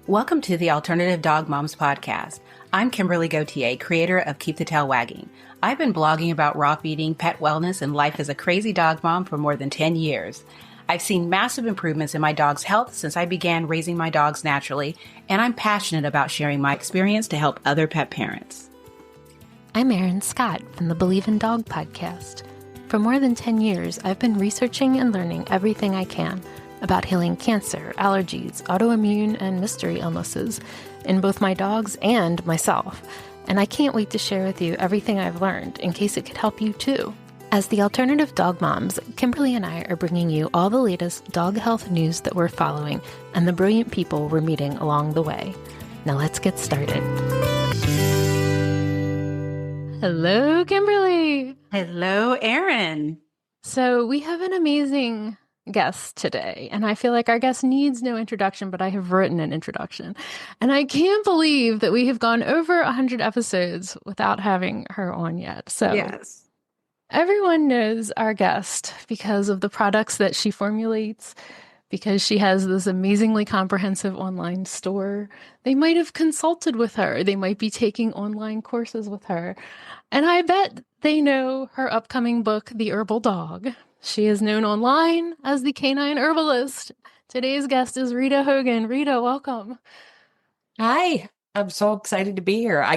Welcome to the Alternative Dog Moms podcast. I'm Kimberly Gauthier, creator of Keep the Tail Wagging. I've been blogging about raw feeding, pet wellness, and life as a crazy dog mom for more than 10 years. I've seen massive improvements in my dog's health since I began raising my dogs naturally, and I'm passionate about sharing my experience to help other pet parents. I'm Erin Scott from the Believe in Dog podcast. For more than 10 years, I've been researching and learning everything I can about healing cancer, allergies, autoimmune, and mystery illnesses in both my dogs and myself. And I can't wait to share with you everything I've learned in case it could help you too. As the Alternative Dog Moms, Kimberly and I are bringing you all the latest dog health news that we're following and the brilliant people we're meeting along the way. Now let's get started. Hello, Kimberly. Hello, Erin. So we have an amazing guest today, and I feel like our guest needs no introduction, but I have written an introduction. And I can't believe that we have gone over 100 episodes without having her on yet. So yes, everyone knows our guest because of the products that she formulates, because she has this amazingly comprehensive online store. They might have consulted with her. They might be taking online courses with her. And I bet they know her upcoming book, The Herbal Dog. She is known online as the Canine Herbalist. Today's guest is Rita Hogan. Rita, welcome. Hi, I'm so excited to be here. I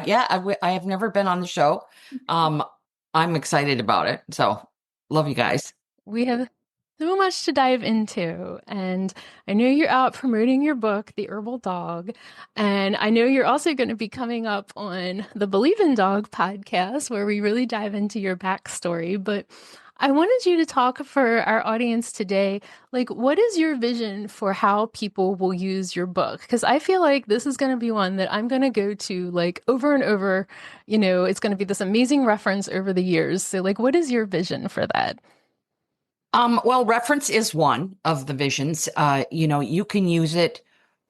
have never been on the show. I'm excited about it. So love you guys. We have so much to dive into. And I know you're out promoting your book, The Herbal Dog. And I know you're also going to be coming up on the Believe in Dog podcast, where we really dive into your backstory. But I wanted you to talk for our audience today, like, what is your vision for how people will use your book? Because I feel like this is going to be one that I'm going to go to like over and over. You know, it's going to be this amazing reference over the years. So like, what is your vision for that? Well, reference is one of the visions. You can use it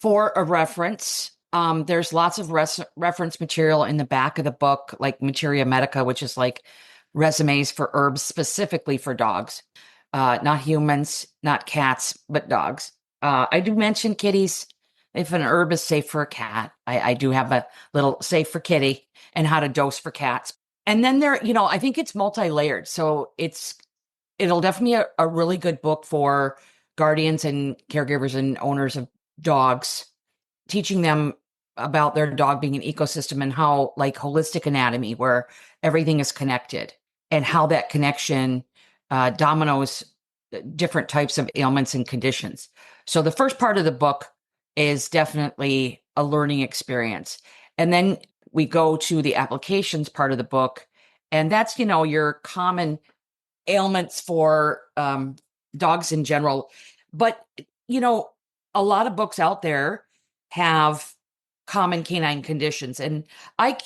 for a reference. There's lots of reference material in the back of the book, like Materia Medica, which is like resumes for herbs specifically for dogs, not humans, not cats, but dogs. I do mention kitties. If an herb is safe for a cat, I do have a little safe for kitty and how to dose for cats. And then I think it's multi-layered. So it'll definitely be a really good book for guardians and caregivers and owners of dogs, teaching them about their dog being an ecosystem and how, like, holistic anatomy, where everything is connected, and how that connection dominoes different types of ailments and conditions. So the first part of the book is definitely a learning experience. And then we go to the applications part of the book. And that's, your common ailments for dogs in general. But, a lot of books out there have common canine conditions. And I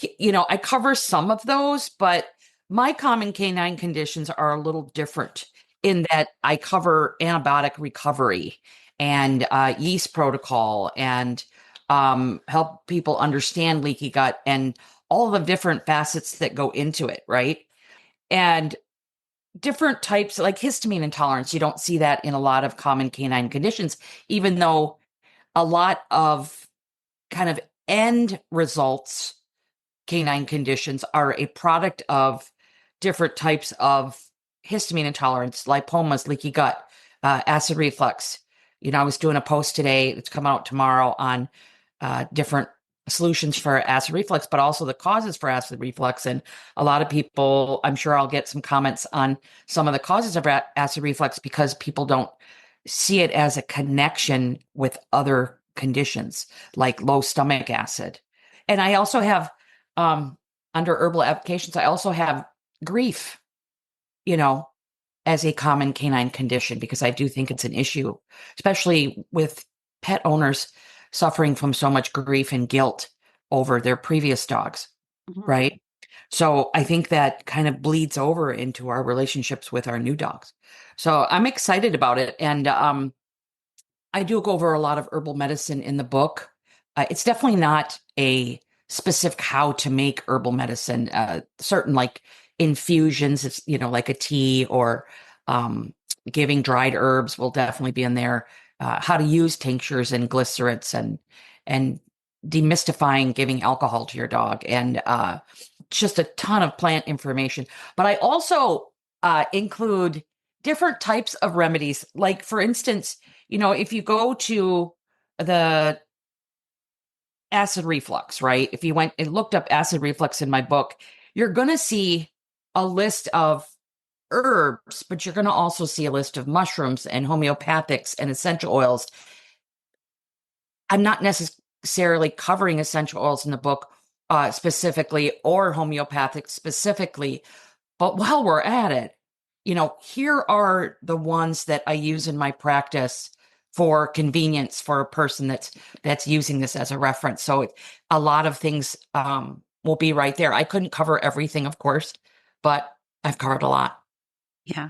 cover some of those, but my common canine conditions are a little different in that I cover antibiotic recovery and yeast protocol and help people understand leaky gut and all the different facets that go into it, right? And different types, like histamine intolerance, you don't see that in a lot of common canine conditions, even though a lot of kind of end results canine conditions are a product of different types of histamine intolerance, lipomas, leaky gut, acid reflux. I was doing a post today, it's coming out tomorrow, on different solutions for acid reflux, but also the causes for acid reflux. And a lot of people, I'm sure I'll get some comments on some of the causes of acid reflux because people don't see it as a connection with other conditions like low stomach acid. And I also have, under herbal applications, I also have grief, as a common canine condition, because I do think it's an issue, especially with pet owners suffering from so much grief and guilt over their previous dogs, right? So I think that kind of bleeds over into our relationships with our new dogs. So I'm excited about it. And I do go over a lot of herbal medicine in the book. It's definitely not a specific how to make herbal medicine. Certain like infusions, it's, like a tea or giving dried herbs will definitely be in there. How to use tinctures and glycerates and demystifying giving alcohol to your dog, and just a ton of plant information. But I also include different types of remedies. Like, for instance, if you go to the acid reflux, right? If you went and looked up acid reflux in my book, you're going to see a list of herbs, but you're going to also see a list of mushrooms and homeopathics and essential oils. I'm not necessarily covering essential oils in the book specifically, or homeopathic specifically, but while we're at it, here are the ones that I use in my practice for convenience for a person that's using this as a reference. So a lot of things will be right there. I couldn't cover everything, of course, but I've covered a lot. Yeah.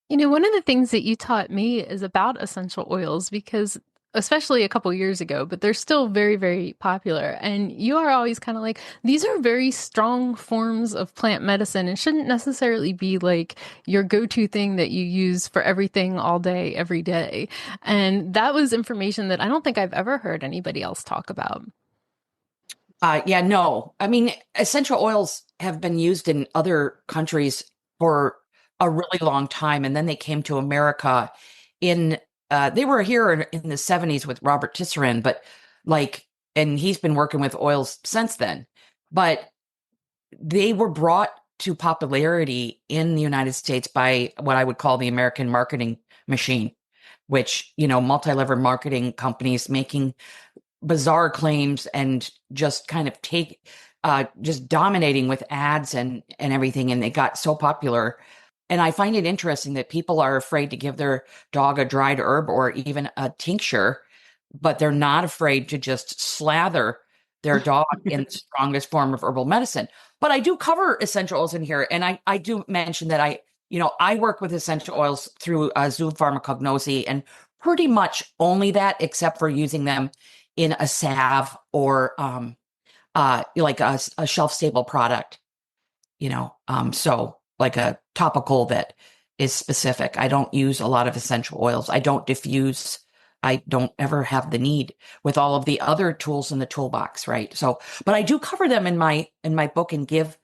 One of the things that you taught me is about essential oils, because especially a couple years ago, but they're still very, very popular. And you are always kind of like, these are very strong forms of plant medicine and shouldn't necessarily be like your go-to thing that you use for everything all day, every day. And that was information that I don't think I've ever heard anybody else talk about. Yeah, no. I mean, essential oils have been used in other countries for a really long time. And then they came to America they were here in the 70s with Robert Tisserand, but and he's been working with oils since then. But they were brought to popularity in the United States by what I would call the American marketing machine, which, multi-level marketing companies making bizarre claims and just kind of just dominating with ads and everything. And they got so popular. And I find it interesting that people are afraid to give their dog a dried herb or even a tincture, but they're not afraid to just slather their dog in the strongest form of herbal medicine. But I do cover essential oils in here. And I do mention that I work with essential oils through zoopharmacognosy, and pretty much only that, except for using them in a salve or like a shelf-stable product, so like a topical that is specific. I don't use a lot of essential oils. I don't diffuse. I don't ever have the need with all of the other tools in the toolbox, right? So, but I do cover them in my book and give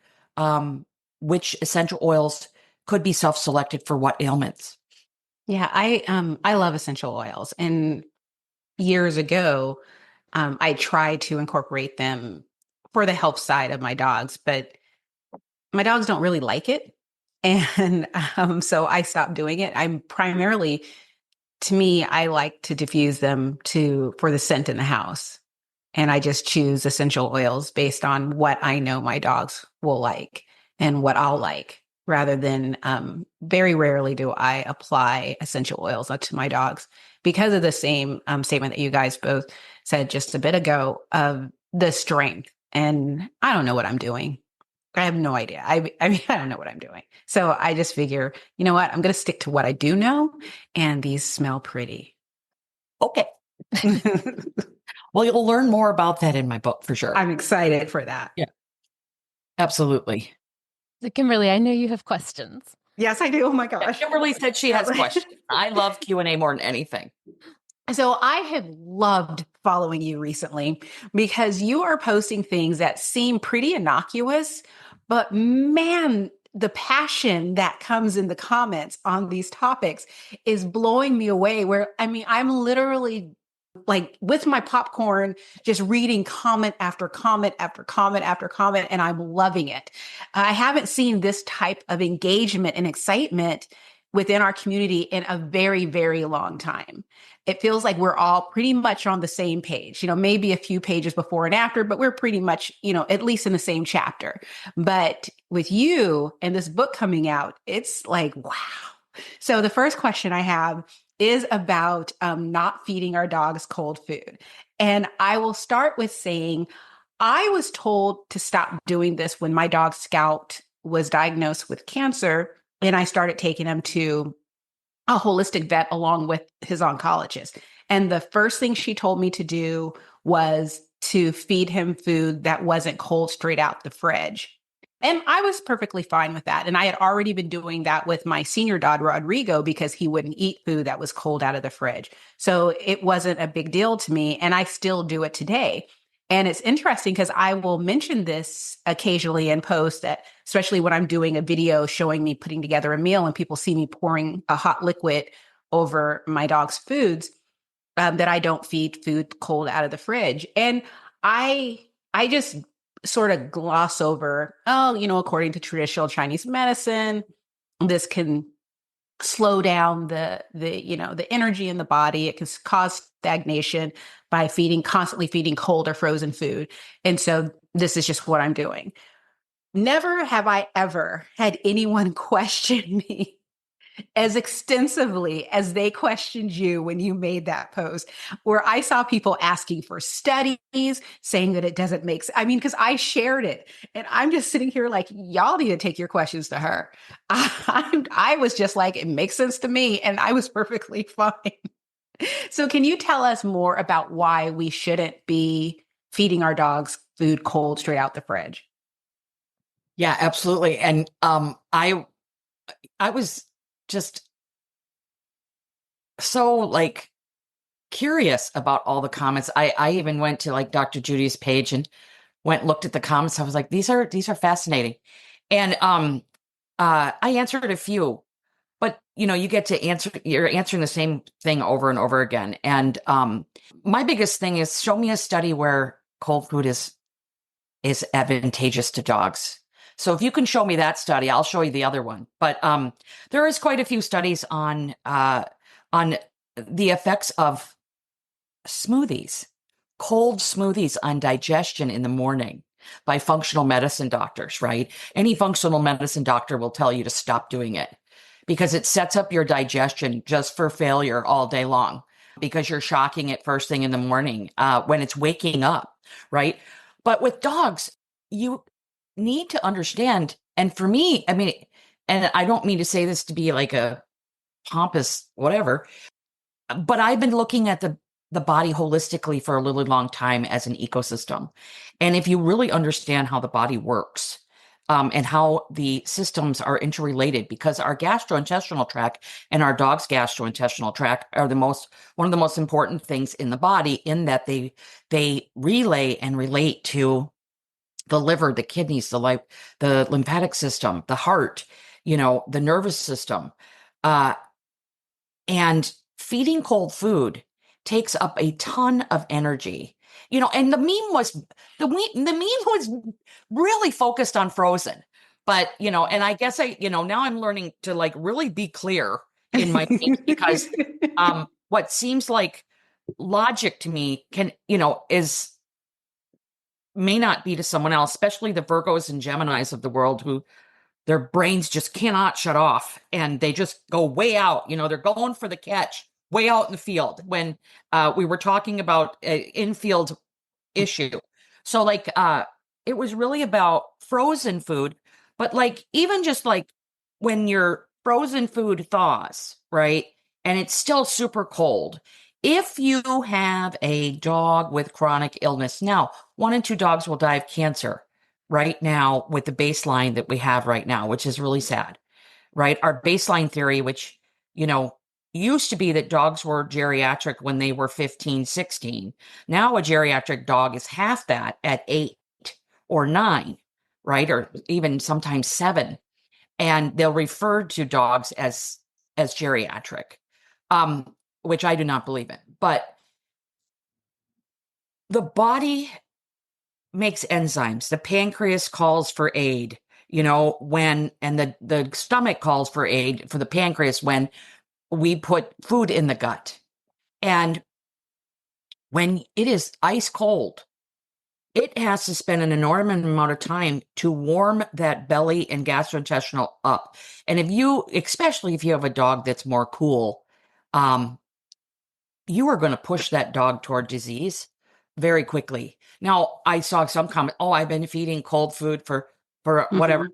which essential oils could be self-selected for what ailments. Yeah, I love essential oils, and years ago, I tried to incorporate them for the health side of my dogs, but my dogs don't really like it. And so I stopped doing it. To me, I like to diffuse them for the scent in the house. And I just choose essential oils based on what I know my dogs will like and what I'll like, rather than very rarely do I apply essential oils to my dogs, because of the same statement that you guys both said just a bit ago of the strength. And I don't know what I'm doing. I have no idea. I mean, I don't know what I'm doing. So I just figure, you know what? I'm going to stick to what I do know. And these smell pretty. Okay. Well, you'll learn more about that in my book for sure. I'm excited for that. Yeah, absolutely. So Kimberly, I know you have questions. Yes, I do. Oh my gosh. Yeah, Kimberly said she has questions. I love Q&A more than anything. So I have loved following you recently because you are posting things that seem pretty innocuous, but man, the passion that comes in the comments on these topics is blowing me away. I'm literally like with my popcorn, just reading comment after comment after comment after comment, and I'm loving it. I haven't seen this type of engagement and excitement within our community in a very, very long time. It feels like we're all pretty much on the same page, maybe a few pages before and after, but we're pretty much, at least in the same chapter. But with you and this book coming out, it's like, wow. So the first question I have is about not feeding our dogs cold food. And I will start with saying, I was told to stop doing this when my dog Scout was diagnosed with cancer, and I started taking him to a holistic vet along with his oncologist. And the first thing she told me to do was to feed him food that wasn't cold straight out the fridge. And I was perfectly fine with that. And I had already been doing that with my senior dog, Rodrigo, because he wouldn't eat food that was cold out of the fridge. So it wasn't a big deal to me. And I still do it today. And it's interesting because I will mention this occasionally in posts that, especially when I'm doing a video showing me putting together a meal and people see me pouring a hot liquid over my dog's foods, that I don't feed food cold out of the fridge. And I just sort of gloss over, oh, according to traditional Chinese medicine, this can slow down the energy in the body. It can cause stagnation by constantly feeding cold or frozen food. And so this is just what I'm doing. Never have I ever had anyone question me as extensively as they questioned you when you made that post, where I saw people asking for studies, saying that it doesn't make sense. I mean, because I shared it and I'm just sitting here like, y'all need to take your questions to her. I was just like, it makes sense to me. And I was perfectly fine. So can you tell us more about why we shouldn't be feeding our dogs food cold straight out the fridge? Yeah, absolutely. And I was just so like curious about all the comments. I even went to like Dr. Judy's page and looked at the comments. I was like, these are fascinating. And I answered a few, but you get to you're answering the same thing over and over again. And my biggest thing is show me a study where cold food is advantageous to dogs. So if you can show me that study, I'll show you the other one. But there is quite a few studies on the effects of cold smoothies on digestion in the morning by functional medicine doctors, right? Any functional medicine doctor will tell you to stop doing it because it sets up your digestion just for failure all day long because you're shocking it first thing in the morning when it's waking up, right? But with dogs, you need to understand, and for me, I mean, and I don't mean to say this to be like a pompous whatever, but I've been looking at the body holistically for a really long time as an ecosystem. And if you really understand how the body works, and how the systems are interrelated, because our gastrointestinal tract and our dog's gastrointestinal tract are one of the most important things in the body, in that they relay and relate to the liver, the kidneys, the lymphatic system, the heart, the nervous system. And feeding cold food takes up a ton of energy. And the meme was really focused on frozen. But, and I guess now I'm learning to like really be clear in my thinking because what seems like logic to me may not be to someone else, especially the Virgos and Geminis of the world who their brains just cannot shut off and they just go way out. They're going for the catch way out in the field when we were talking about an infield issue. So like it was really about frozen food, but like even just like when your frozen food thaws, right? And it's still super cold. If you have a dog with chronic illness, now 1 in 2 dogs will die of cancer right now with the baseline that we have right now, which is really sad, right? Our baseline theory, which, used to be that dogs were geriatric when they were 15, 16. Now a geriatric dog is half that at 8 or 9, right? Or even sometimes 7. And they'll refer to dogs as geriatric, which I do not believe in. But the body makes enzymes. The pancreas calls for aid, and the stomach calls for aid for the pancreas when we put food in the gut. And when it is ice cold, it has to spend an enormous amount of time to warm that belly and gastrointestinal up. And especially if you have a dog that's more cool, you are going to push that dog toward disease very quickly. Now, I saw some comment, oh, I've been feeding cold food for whatever.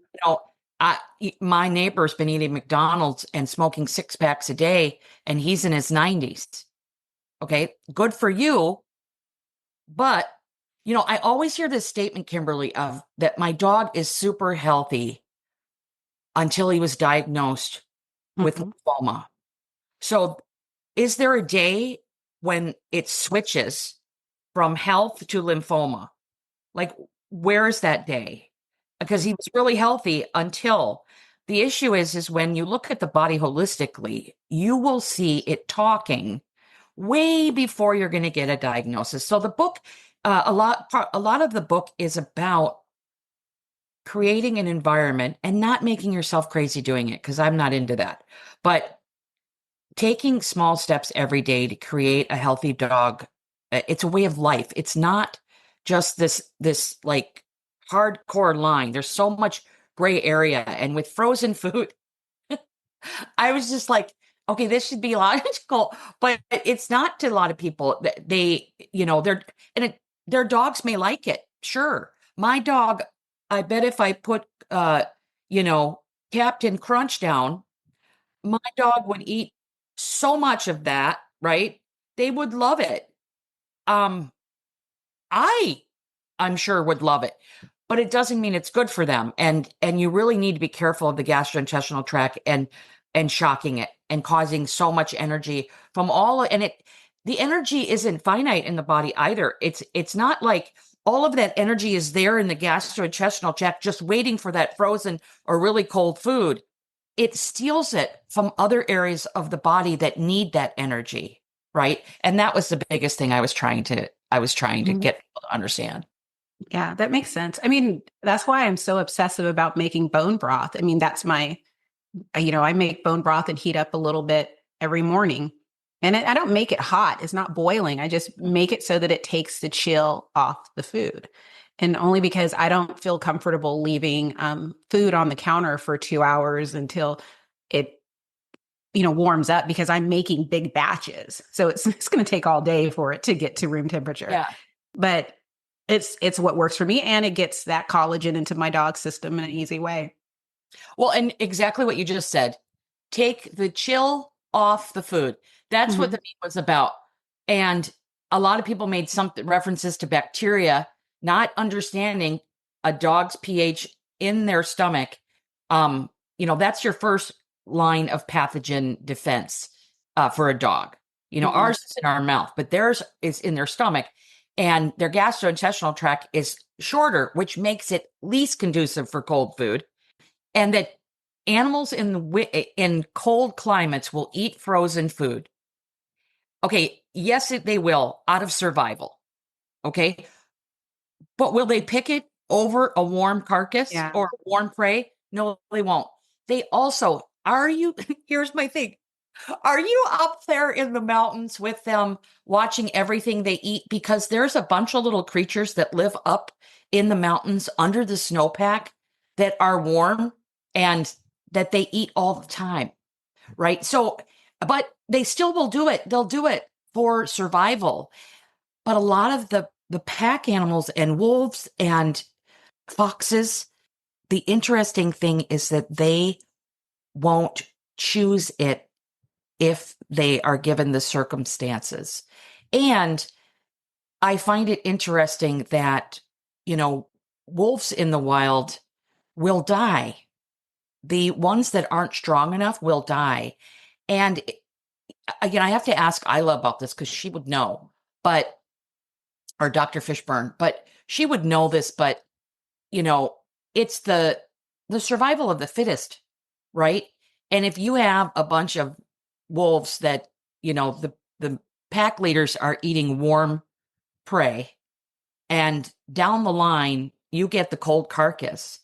My neighbor's been eating McDonald's and smoking 6 packs a day, and he's in his 90s. Okay, good for you. But I always hear this statement, Kimberly, of that my dog is super healthy until he was diagnosed with Mhm. lymphoma. So is there a day when it switches from health to lymphoma? Like, where is that day? Because he was really healthy until the issue is when you look at the body holistically, you will see it talking way before you're going to get a diagnosis. So the book, a lot of the book is about creating an environment and not making yourself crazy doing it, because I'm not into that. But taking small steps every day to create a healthy dog, it's a way of life. It's not just this like hardcore line. There's so much gray area. And with frozen food, I was just like, okay, this should be logical, but it's not to a lot of people. They, their dogs may like it. Sure. My dog, I bet if I put, you know, Captain Crunch down, my dog would eat so much of that, right? They would love it. Um, I, I'm sure would love it, but it doesn't mean it's good for them. And you really need to be careful of the gastrointestinal tract and shocking it and causing so much energy from all and it the energy isn't finite in the body either. It's not like all of that energy is there in the gastrointestinal tract just waiting for that frozen or really cold food. It steals it from other areas of the body that need that energy, right? And that was the biggest thing I was trying to Mhm. get people to understand. Yeah, that makes sense. I mean, that's why I'm so obsessive about making bone broth. I mean, that's my, I make bone broth and heat up a little bit every morning. And I don't make it hot. It's not boiling. I just make it so that it takes the chill off the food. And only because I don't feel comfortable leaving food on the counter for 2 hours until it, warms up because I'm making big batches. So it's going to take all day for it to get to room temperature. Yeah. But it's what works for me, and it gets that collagen into my dog system in an easy way. Well, and exactly what you just said. Take the chill off the food. That's what Mhm. the meme was about. And a lot of people made some references to bacteria, not understanding a dog's pH in their stomach. That's your first line of pathogen defense for a dog. Mhm. Ours is in our mouth, but theirs is in their stomach, and their gastrointestinal tract is shorter, which makes it least conducive for cold food. And that animals in cold climates will eat frozen food. Okay, yes, they will out of survival. Okay, but will they pick it over a warm carcass Yeah. or warm prey? No, they won't. They also are you. Here's my thing. Are you up there in the mountains with them watching everything they eat? Because there's a bunch of little creatures that live up in the mountains under the snowpack that are warm and that they eat all the time, right? So, but they still will do it. They'll do it for survival. But a lot of the pack animals and wolves and foxes, the interesting thing is that they won't choose it if they are given the circumstances. And I find it interesting that, wolves in the wild will die. The ones that aren't strong enough will die. And again, I have to ask Isla about this because she would know, but, or Dr. Fishburne, but she would know this, but, you know, it's the survival of the fittest, right? And if you have a bunch of wolves that, the pack leaders are eating warm prey, and down the line you get the cold carcass,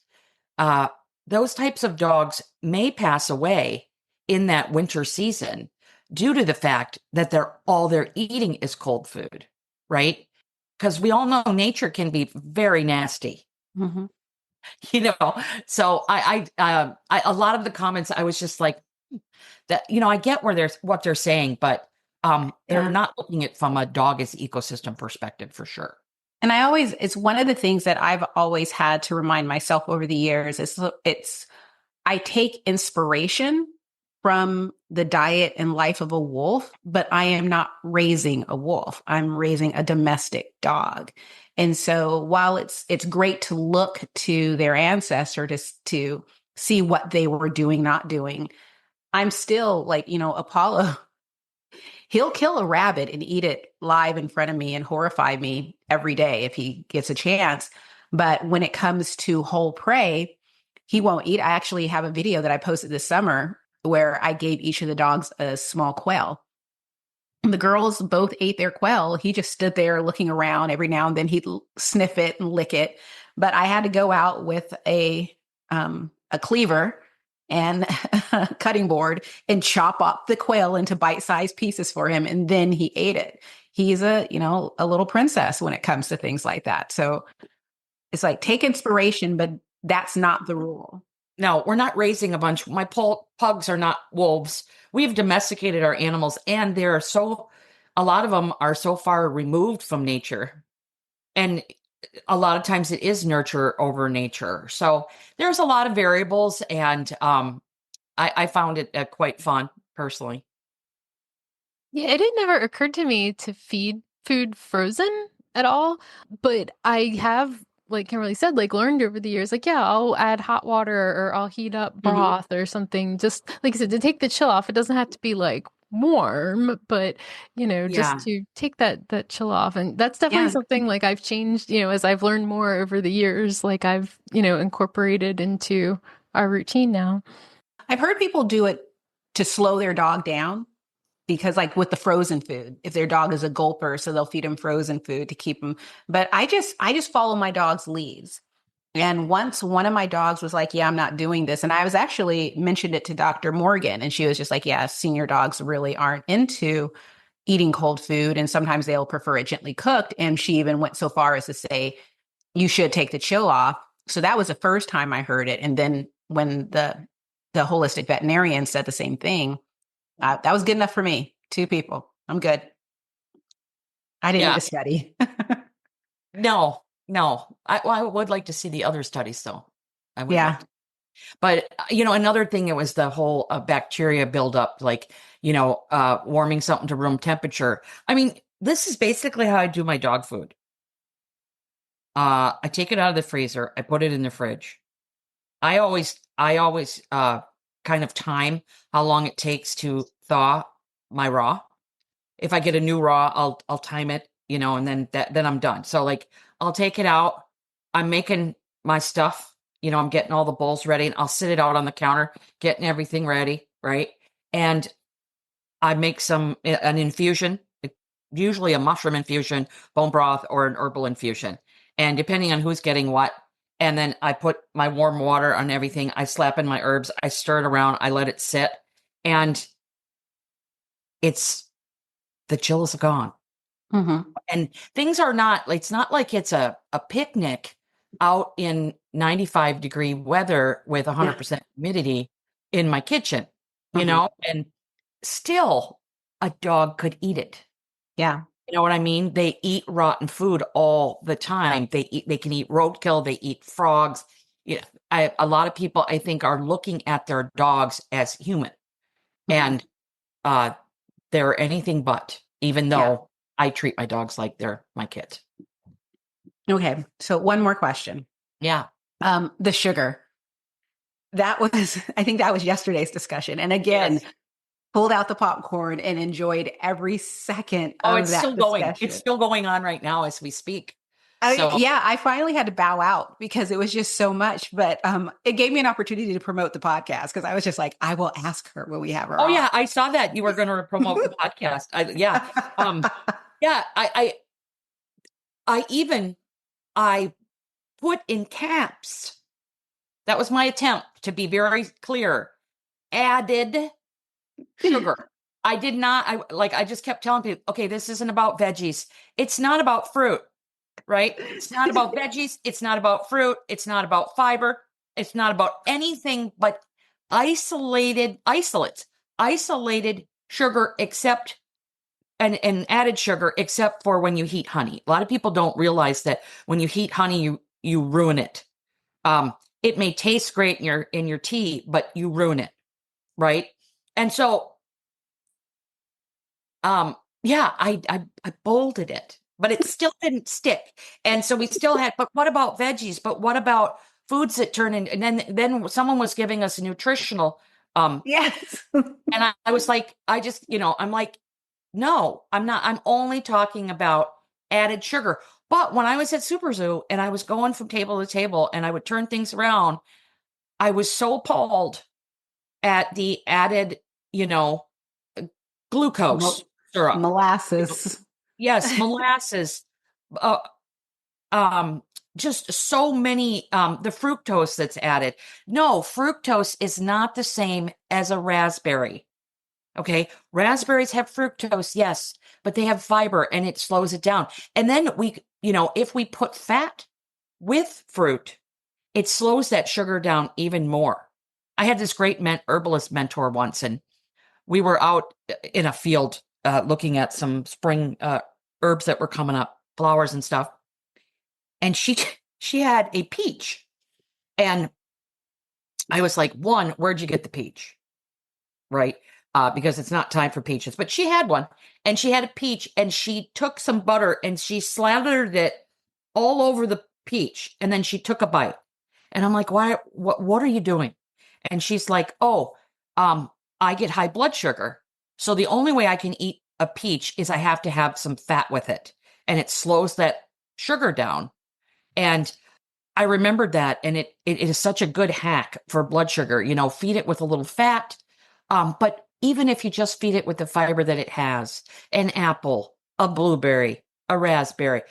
uh, those types of dogs may pass away in that winter season due to the fact that all they're eating is cold food, right? Because we all know nature can be very nasty. Mhm. you know so a lot of the comments I was just like that, I get where there's what they're saying, but they're Yeah. not looking at from a dog as ecosystem perspective for sure. And it's one of the things that I've always had to remind myself over the years is I take inspiration from the diet and life of a wolf, but I am not raising a wolf. I'm raising a domestic dog. And so while it's great to look to their ancestor to see what they were doing, not doing, I'm still like, Apollo, he'll kill a rabbit and eat it live in front of me and horrify me every day if he gets a chance. But when it comes to whole prey, he won't eat. I actually have a video that I posted this summer where I gave each of the dogs a small quail. The girls both ate their quail. He just stood there looking around. Every now and then he'd sniff it and lick it. But I had to go out with a cleaver and a cutting board and chop up the quail into bite-sized pieces for him. And then he ate it. He's a little princess when it comes to things like that. So it's like, take inspiration, but that's not the rule. No, we're not raising a bunch. My pugs are not wolves. We've domesticated our animals, and a lot of them are so far removed from nature. And a lot of times it is nurture over nature. So there's a lot of variables, and I found it quite fun personally. Yeah, it had never occurred to me to feed food frozen at all, but I have, like Kimberly said, like learned over the years, like, yeah, I'll add hot water or I'll heat up broth or something. Just like I said, to take the chill off. It doesn't have to be like warm, but just to take that chill off. And that's definitely something like I've changed, as I've learned more over the years, like I've, incorporated into our routine now. I've heard people do it to slow their dog down. Because like with the frozen food, if their dog is a gulper, so they'll feed him frozen food to keep him. But I just follow my dog's leads. And once one of my dogs was like, yeah, I'm not doing this. And I was actually mentioned it to Dr. Morgan. And she was just like, yeah, senior dogs really aren't into eating cold food. And sometimes they'll prefer it gently cooked. And she even went so far as to say, you should take the chill off. So that was the first time I heard it. And then when the holistic veterinarian said the same thing, that was good enough for me. 2 people. I'm good. I didn't need a study. No. I would like to see the other studies, though. I would like to. But, another thing, it was the whole bacteria buildup, like, warming something to room temperature. I mean, this is basically how I do my dog food. I take it out of the freezer. I put it in the fridge. I always kind of time how long it takes to thaw my raw. If I get a new raw, I'll time it, and then I'm done. So like I'll take it out. I'm making my stuff, I'm getting all the bowls ready, and I'll sit it out on the counter, getting everything ready, right? And I make an infusion, usually a mushroom infusion, bone broth, or an herbal infusion. And depending on who's getting what, and then I put my warm water on everything. I slap in my herbs. I stir it around. I let it sit. And the chill is gone. Mm-hmm. And things are it's not like it's a picnic out in 95-degree weather with 100% humidity in my kitchen, and still a dog could eat it. Yeah. You know what I mean? They eat rotten food all the time. They can eat roadkill. They eat frogs. A lot of people, I think, are looking at their dogs as human, and they're anything but. Even though I treat my dogs like they're my kids. Okay, so one more question. Yeah, the sugar. I think that was yesterday's discussion, and again. Yes. Pulled out the popcorn and enjoyed every second of that discussion. Going. It's still going on right now as we speak. I finally had to bow out because it was just so much. But it gave me an opportunity to promote the podcast because I was just like, I will ask her when we have her. Oh, yeah. I saw that you were going to promote the podcast. I put in caps. That was my attempt to be very clear. Added sugar. I did not. I just kept telling people, okay, this isn't about veggies. It's not about fruit, right? It's not about veggies. It's not about fruit. It's not about fiber. It's not about anything but isolated sugar, except and added sugar, except for when you heat honey. A lot of people don't realize that when you heat honey, you ruin it. It may taste great in your tea, but you ruin it, right? And so, yeah, I bolded it, but it still didn't stick. And so we still had, but what about veggies? But what about foods that turn in? And then someone was giving us a nutritional, Yes. and I was like, I just, I'm like, no, I'm not. I'm only talking about added sugar. But when I was at Super Zoo and I was going from table to table and I would turn things around, I was so appalled at the added, you know, glucose syrup. Molasses. Yes, molasses. Uh, um, just so many, the fructose that's added. No, fructose is not the same as a raspberry. Okay. Raspberries have fructose, yes, but they have fiber and it slows it down. And then if we put fat with fruit, it slows that sugar down even more. I had this great herbalist mentor once, and we were out in a field looking at some spring herbs that were coming up, flowers and stuff. And she had a peach. And I was like, one, where'd you get the peach? Right? Because it's not time for peaches. But she had one, and she had a peach, and she took some butter and she slathered it all over the peach, and then she took a bite. And I'm like, why? What are you doing? And she's like, oh, I get high blood sugar, so the only way I can eat a peach is I have to have some fat with it, and it slows that sugar down. And I remembered that, and it is such a good hack for blood sugar. Feed it with a little fat. But even if you just feed it with the fiber that it has, an apple, a blueberry, a raspberry,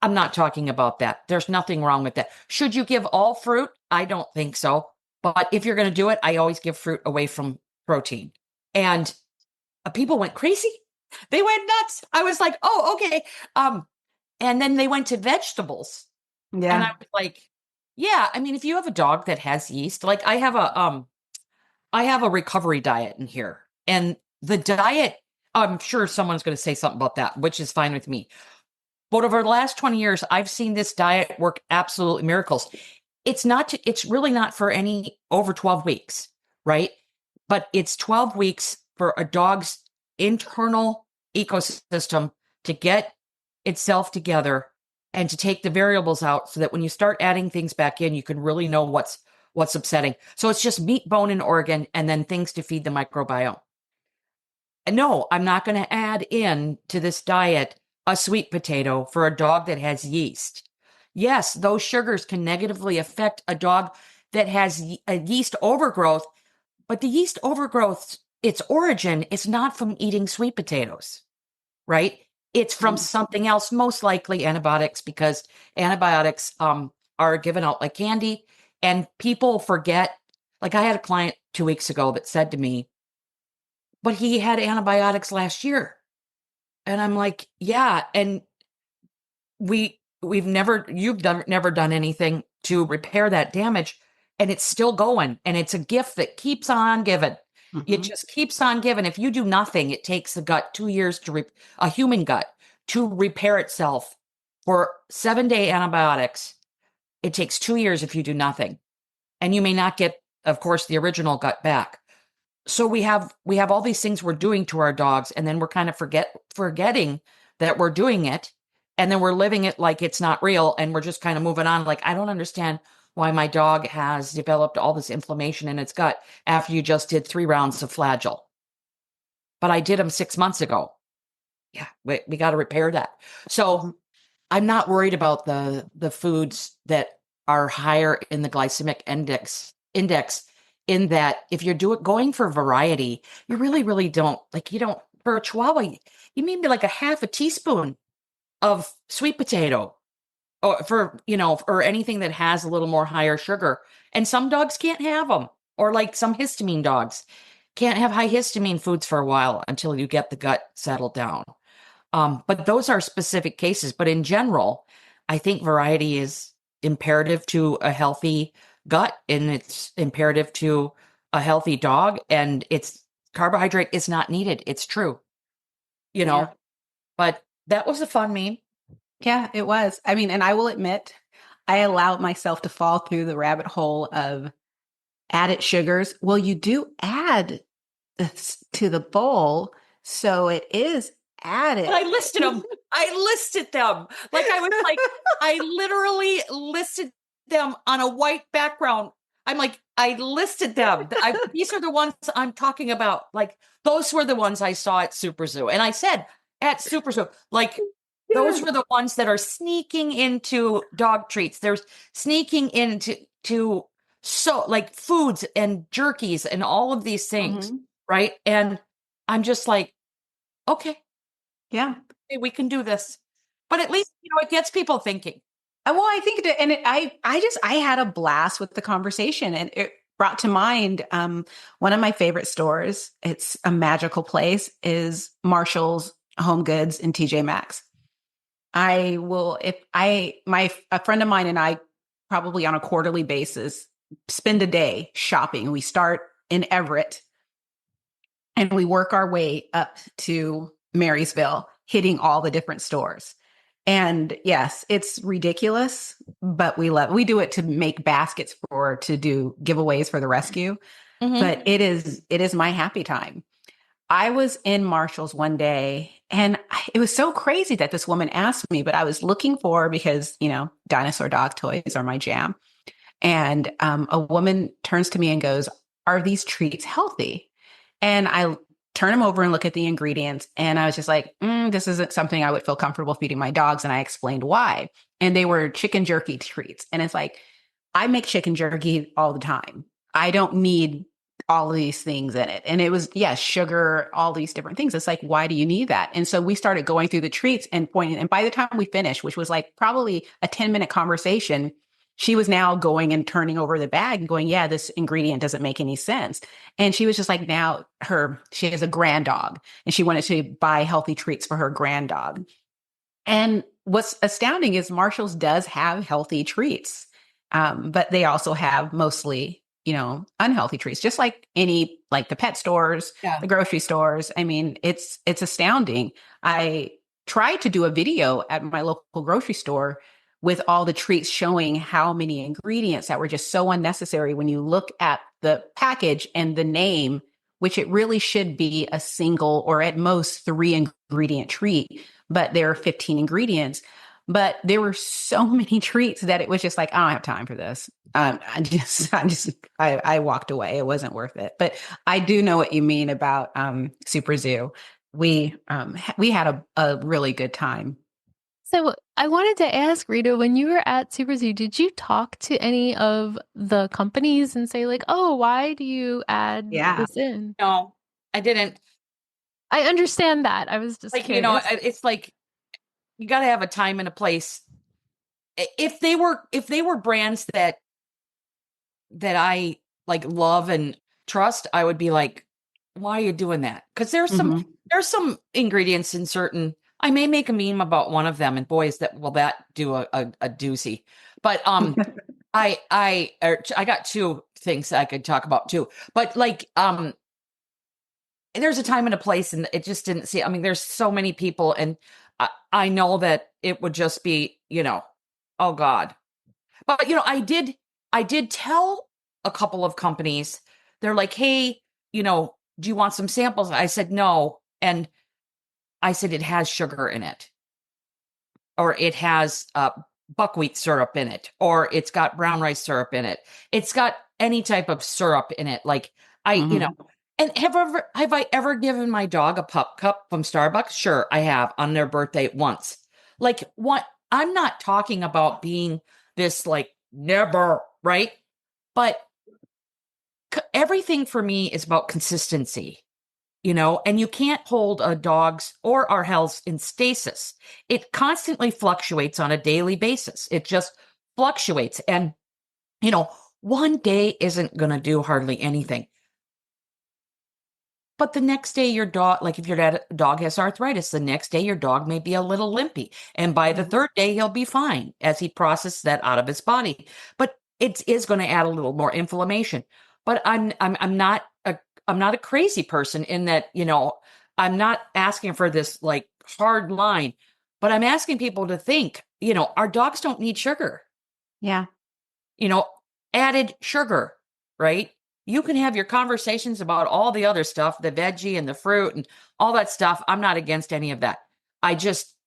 I'm not talking about that. There's nothing wrong with that. Should you give all fruit? I don't think so. But if you're going to do it, I always give fruit away from protein. And people went crazy. They went nuts. I was like, oh, okay. And then they went to vegetables. Yeah. And I was like, yeah, I mean, if you have a dog that has yeast, like I have a recovery diet in here. And the diet, I'm sure someone's going to say something about that, which is fine with me. But over the last 20 years, I've seen this diet work absolutely miracles. It's really not for any over 12 weeks, right? But it's 12 weeks for a dog's internal ecosystem to get itself together and to take the variables out so that when you start adding things back in, you can really know what's upsetting. So it's just meat, bone, and organ, and then things to feed the microbiome. And no, I'm not going to add in to this diet a sweet potato for a dog that has yeast. Yes, those sugars can negatively affect a dog that has a yeast overgrowth, but the yeast overgrowth, its origin is not from eating sweet potatoes, right? It's from something else, most likely antibiotics, because antibiotics are given out like candy, and people forget. Like I had a client 2 weeks ago that said to me, but he had antibiotics last year. And I'm like, yeah. And you've never done anything to repair that damage. And it's still going. And it's a gift that keeps on giving. It just keeps on giving. If you do nothing, it takes the gut 2 years a human gut to repair itself. For 7-day antibiotics, it takes 2 years if you do nothing. And you may not get, of course, the original gut back. So we have all these things we're doing to our dogs, and then we're kind of forgetting that we're doing it, and then we're living it like it's not real, and we're just kind of moving on. Like, I don't understand why my dog has developed all this inflammation in its gut after you just did 3 rounds of Flagyl. But I did them 6 months ago. Yeah, we got to repair that. So I'm not worried about the foods that are higher in the glycemic index in that if you're going for variety, you really, really don't for a Chihuahua, you maybe like a half a teaspoon of sweet potato or anything that has a little more higher sugar. And some dogs can't have them, or like some histamine dogs can't have high histamine foods for a while until you get the gut settled down. But those are specific cases. But in general, I think variety is imperative to a healthy gut, and it's imperative to a healthy dog. And carbohydrate is not needed. It's true, Yeah. But that was a fun meme. Yeah, it was. I mean, and I will admit, I allowed myself to fall through the rabbit hole of added sugars. Well, you do add to the bowl. So it is added. But I listed them. Like I was like, I literally listed them on a white background. I'm like, I listed them. These are the ones I'm talking about. Like those were the ones I saw at Super Zoo. And I said at Super Zoo, like those were the ones that are sneaking into dog treats. They're sneaking into so like foods and jerkies and all of these things. Right. And I'm just like, okay. Yeah. We can do this. But at least, it gets people thinking. Well, I think I had a blast with the conversation, and it brought to mind one of my favorite stores. It's a magical place, is Marshall's Home Goods in TJ Maxx. A friend of mine and I probably on a quarterly basis spend a day shopping. We start in Everett and we work our way up to Marysville, hitting all the different stores. And yes, it's ridiculous, but we do it to make baskets to do giveaways for the rescue. But it is my happy time. I was in Marshall's one day and it was so crazy that this woman asked me, but I was looking for, because, dinosaur dog toys are my jam. And a woman turns to me and goes, "Are these treats healthy?" And I turn them over and look at the ingredients. And I was just like, this isn't something I would feel comfortable feeding my dogs. And I explained why. And they were chicken jerky treats. And it's like, I make chicken jerky all the time. I don't need all of these things in it. And it was, sugar, all these different things. It's like, why do you need that? And so we started going through the treats and pointing. And by the time we finished, which was like probably a 10-minute conversation, she was now going and turning over the bag and going, yeah, this ingredient doesn't make any sense. And she was just like, she has a grand dog and she wanted to buy healthy treats for her grand dog. And what's astounding is Marshall's does have healthy treats, but they also have mostly, unhealthy treats, just like like the pet stores, the grocery stores. I mean, it's astounding. I tried to do a video at my local grocery store with all the treats showing how many ingredients that were just so unnecessary when you look at the package and the name, which it really should be a single or at most 3 ingredient treat, but there are 15 ingredients. But there were so many treats that it was just like, I don't have time for this. I walked away. It wasn't worth it. But I do know what you mean about Super Zoo. We had a really good time. So I wanted to ask, Rita, when you were at Super Zoo, did you talk to any of the companies and say like, oh, why do you add this in? No, I didn't. I understand that. I was just like, curious. It's like, you got to have a time and a place. If they were brands that I like love and trust, I would be like, why are you doing that? Because there's some ingredients in certain. I may make a meme about one of them, and boys, that do a doozy. But I got 2 things I could talk about too. But like there's a time and a place, and it just didn't see. I mean, there's so many people, and I know that it would just be, oh God. But I did tell a couple of companies. They're like, hey, do you want some samples? I said no, and I said it has sugar in it, or it has buckwheat syrup in it, or it's got brown rice syrup in it. It's got any type of syrup in it. Like and have I ever given my dog a pup cup from Starbucks? Sure, I have, on their birthday once. Like, what? I'm not talking about being this like never, right? But everything for me is about consistency. And you can't hold a dog's or our health in stasis. It constantly fluctuates on a daily basis. It just fluctuates. And, one day isn't going to do hardly anything. But the next day your dog, like if your dog has arthritis, the next day your dog may be a little limpy. And by the 3rd day, he'll be fine as he processes that out of his body. But it is going to add a little more inflammation. But I'm not a crazy person in that, I'm not asking for this like hard line, but I'm asking people to think, our dogs don't need sugar. Yeah. Added sugar, right? You can have your conversations about all the other stuff, the veggie and the fruit and all that stuff. I'm not against any of that.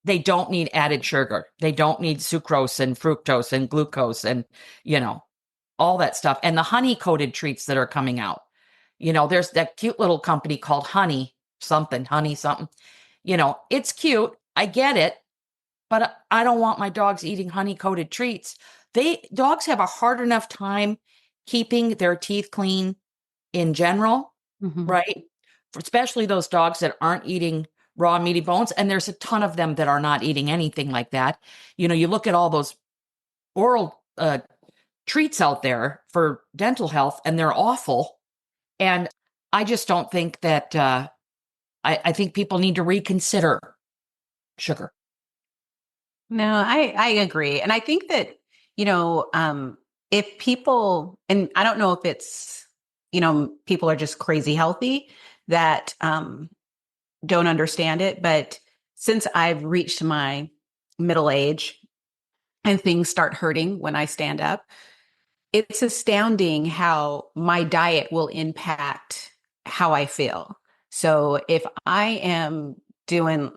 They don't need added sugar. They don't need sucrose and fructose and glucose and, all that stuff. And the honey coated treats that are coming out. There's that cute little company called Honey something. It's cute. I get it, but I don't want my dogs eating honey coated treats. Dogs have a hard enough time keeping their teeth clean in general, right? Especially those dogs that aren't eating raw meaty bones. And there's a ton of them that are not eating anything like that. You look at all those oral treats out there for dental health, and they're awful. And I just don't think that, I think people need to reconsider sugar. No, I agree. And I think that, if people, and I don't know if it's, people are just crazy healthy that don't understand it. But since I've reached my middle age and things start hurting when I stand up, it's astounding how my diet will impact how I feel. So if I am doing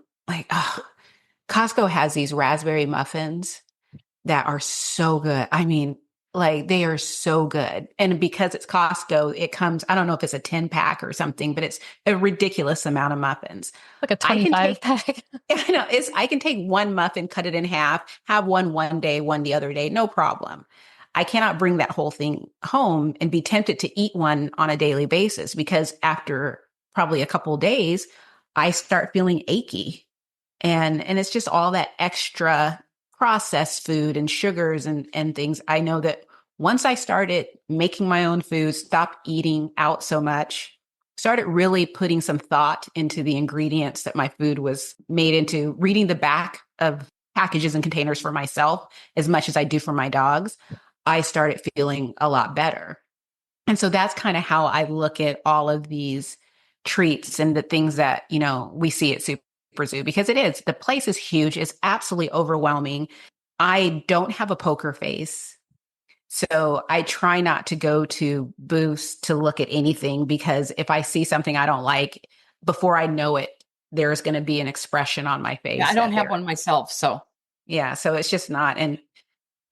Costco has these raspberry muffins that are so good. I mean, they are so good. And because it's Costco, it comes, I don't know if it's a 10 pack or something, but it's a ridiculous amount of muffins. Like a 25 pack. I know. I can take one muffin, cut it in half, have one day, one the other day, no problem. I cannot bring that whole thing home and be tempted to eat one on a daily basis, because after probably a couple of days, I start feeling achy. And it's just all that extra processed food and sugars and things. I know that once I started making my own food, stopped eating out so much, started really putting some thought into the ingredients that my food was made into, reading the back of packages and containers for myself as much as I do for my dogs, I started feeling a lot better. And so that's kind of how I look at all of these treats and the things that, we see at Super Zoo, because the place is huge. It's absolutely overwhelming. I don't have a poker face. So I try not to go to booths to look at anything, because if I see something I don't like, before I know it, there's going to be an expression on my face. Yeah, I don't have one myself. So yeah, so it's just not. And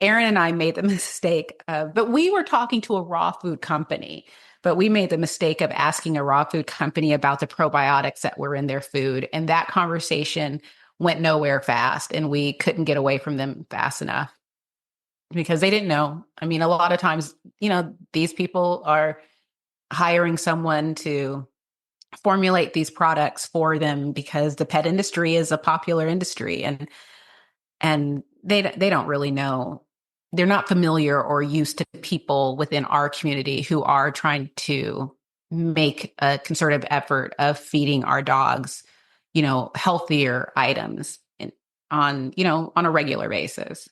Erin and I made the mistake but we were talking to a raw food company, but we made the mistake of asking a raw food company about the probiotics that were in their food. And that conversation went nowhere fast, and we couldn't get away from them fast enough because they didn't know. I mean, a lot of times, these people are hiring someone to formulate these products for them because the pet industry is a popular industry, and they don't really know. They're not familiar or used to people within our community who are trying to make a concerted effort of feeding our dogs, healthier items on a regular basis.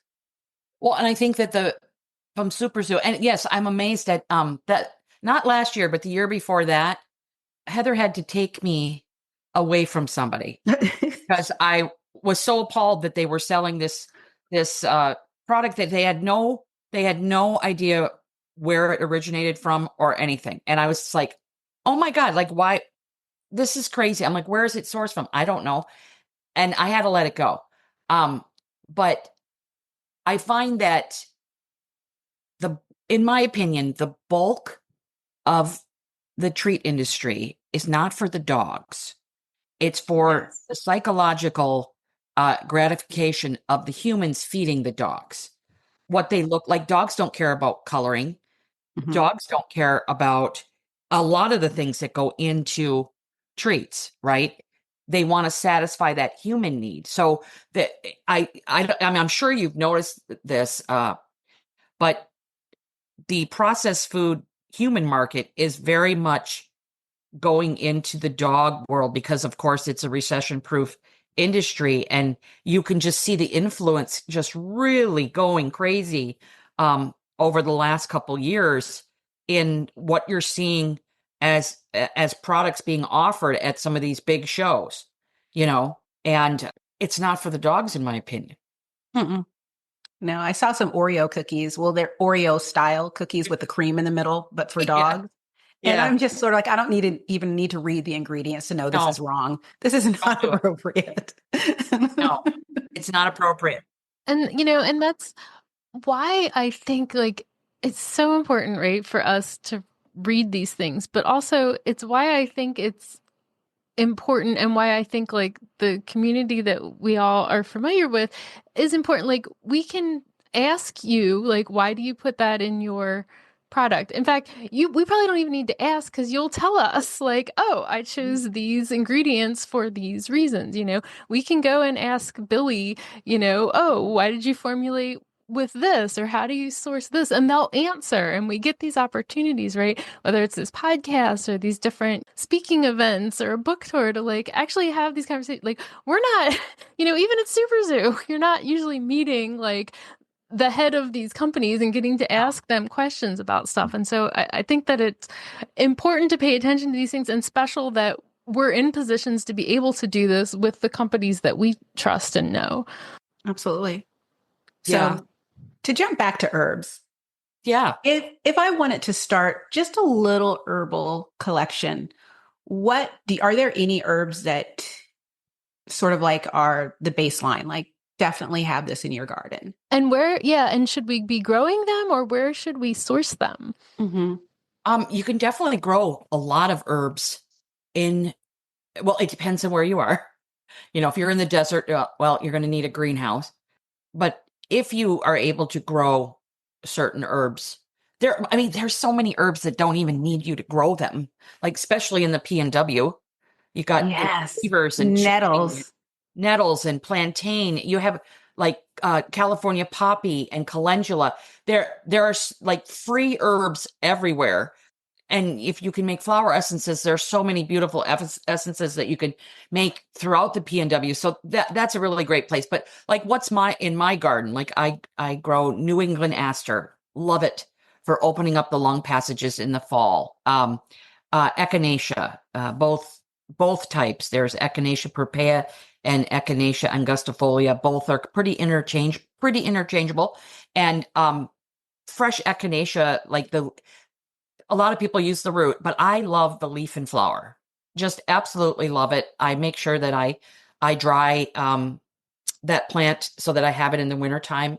Well, and I think that from Super Zoo, and yes, I'm amazed at that. Not last year, but the year before that, Heather had to take me away from somebody because I was so appalled that they were selling this product that they had no idea where it originated from or anything. And I was just like, oh my God, why? This is crazy. I'm like, where is it sourced from? I don't know. And I had to let it go. But I find that in my opinion, the bulk of the treat industry is not for the dogs. It's for the psychological gratification of the humans feeding the dogs. What they look like. Dogs don't care about coloring. Mm-hmm. Dogs don't care about a lot of the things that go into treats, right? They want to satisfy that human need. So that I mean, I'm sure you've noticed this, but the processed food human market is very much going into the dog world because, of course, it's a recession-proof industry, and you can just see the influence just really going crazy over the last couple years in what you're seeing as products being offered at some of these big shows, and it's not for the dogs, in my opinion. Mm-mm. No, I saw some Oreo cookies. Well, they're Oreo style cookies with the cream in the middle, but for dogs. And Yeah. I'm just sort of like, I don't even need to read the ingredients to know this No, is wrong. This is don't not do it. appropriate. No, it's not appropriate. And, and that's why I think like it's so important, right, for us to read these things, but also it's why I think it's important and why I think like the community that we all are familiar with is important. Like we can ask you, like, why do you put that in your product? In fact, we probably don't even need to ask because you'll tell us, like, oh, I chose these ingredients for these reasons. We can go and ask Billy, oh, why did you formulate with this, or how do you source this? And they'll answer, and we get these opportunities, right? Whether it's this podcast or these different speaking events or a book tour to like actually have these conversations. Like we're not, even at Super Zoo, you're not usually meeting like the head of these companies and getting to ask them questions about stuff. And so I think that it's important to pay attention to these things, and special that we're in positions to be able to do this with the companies that we trust and know. Absolutely. Yeah. So to jump back to herbs, Yeah. if I wanted to start just a little herbal collection, are there any herbs that sort of like are the baseline? Like definitely have this in your garden. And and should we be growing them, or where should we source them? Mm-hmm. You can definitely grow a lot of herbs well, it depends on where you are. If you're in the desert, well, you're going to need a greenhouse. But if you are able to grow certain herbs, there's so many herbs that don't even need you to grow them. Like, especially in the P&W, you got Yes. beavers and Nettles. nettles and plantain. You have like California poppy and calendula. There are like free herbs everywhere. And if you can make flower essences, there's so many beautiful essences that you can make throughout the P&W. So that's a really great place. But like, what's in my garden? Like I grow New England aster. Love it for opening up the lung passages in the fall. Echinacea, both types. There's Echinacea purpurea and Echinacea angustifolia. Both are pretty interchangeable. And fresh Echinacea, a lot of people use the root, but I love the leaf and flower. Just absolutely love it. I make sure that I dry that plant so that I have it in the wintertime.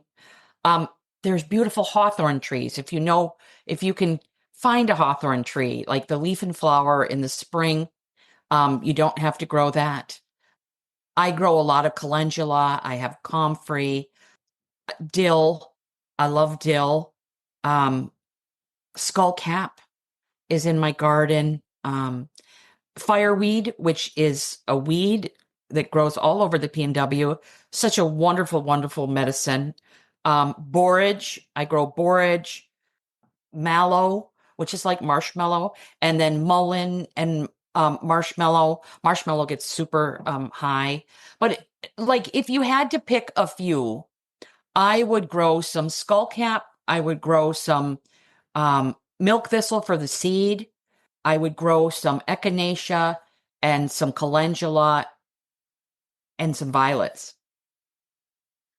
There's beautiful hawthorn trees. If you can find a hawthorn tree, like the leaf and flower in the spring, you don't have to grow that. I grow a lot of calendula. I have comfrey, dill. I love dill. Skullcap is in my garden. Fireweed, which is a weed that grows all over the P&W. Such a wonderful, wonderful medicine. Borage, I grow borage, mallow, which is like marshmallow, and then mullein and marshmallow. Marshmallow gets super high. But like if you had to pick a few, I would grow some skullcap. I would grow some milk thistle for the seed. I would grow some echinacea and some calendula and some violets.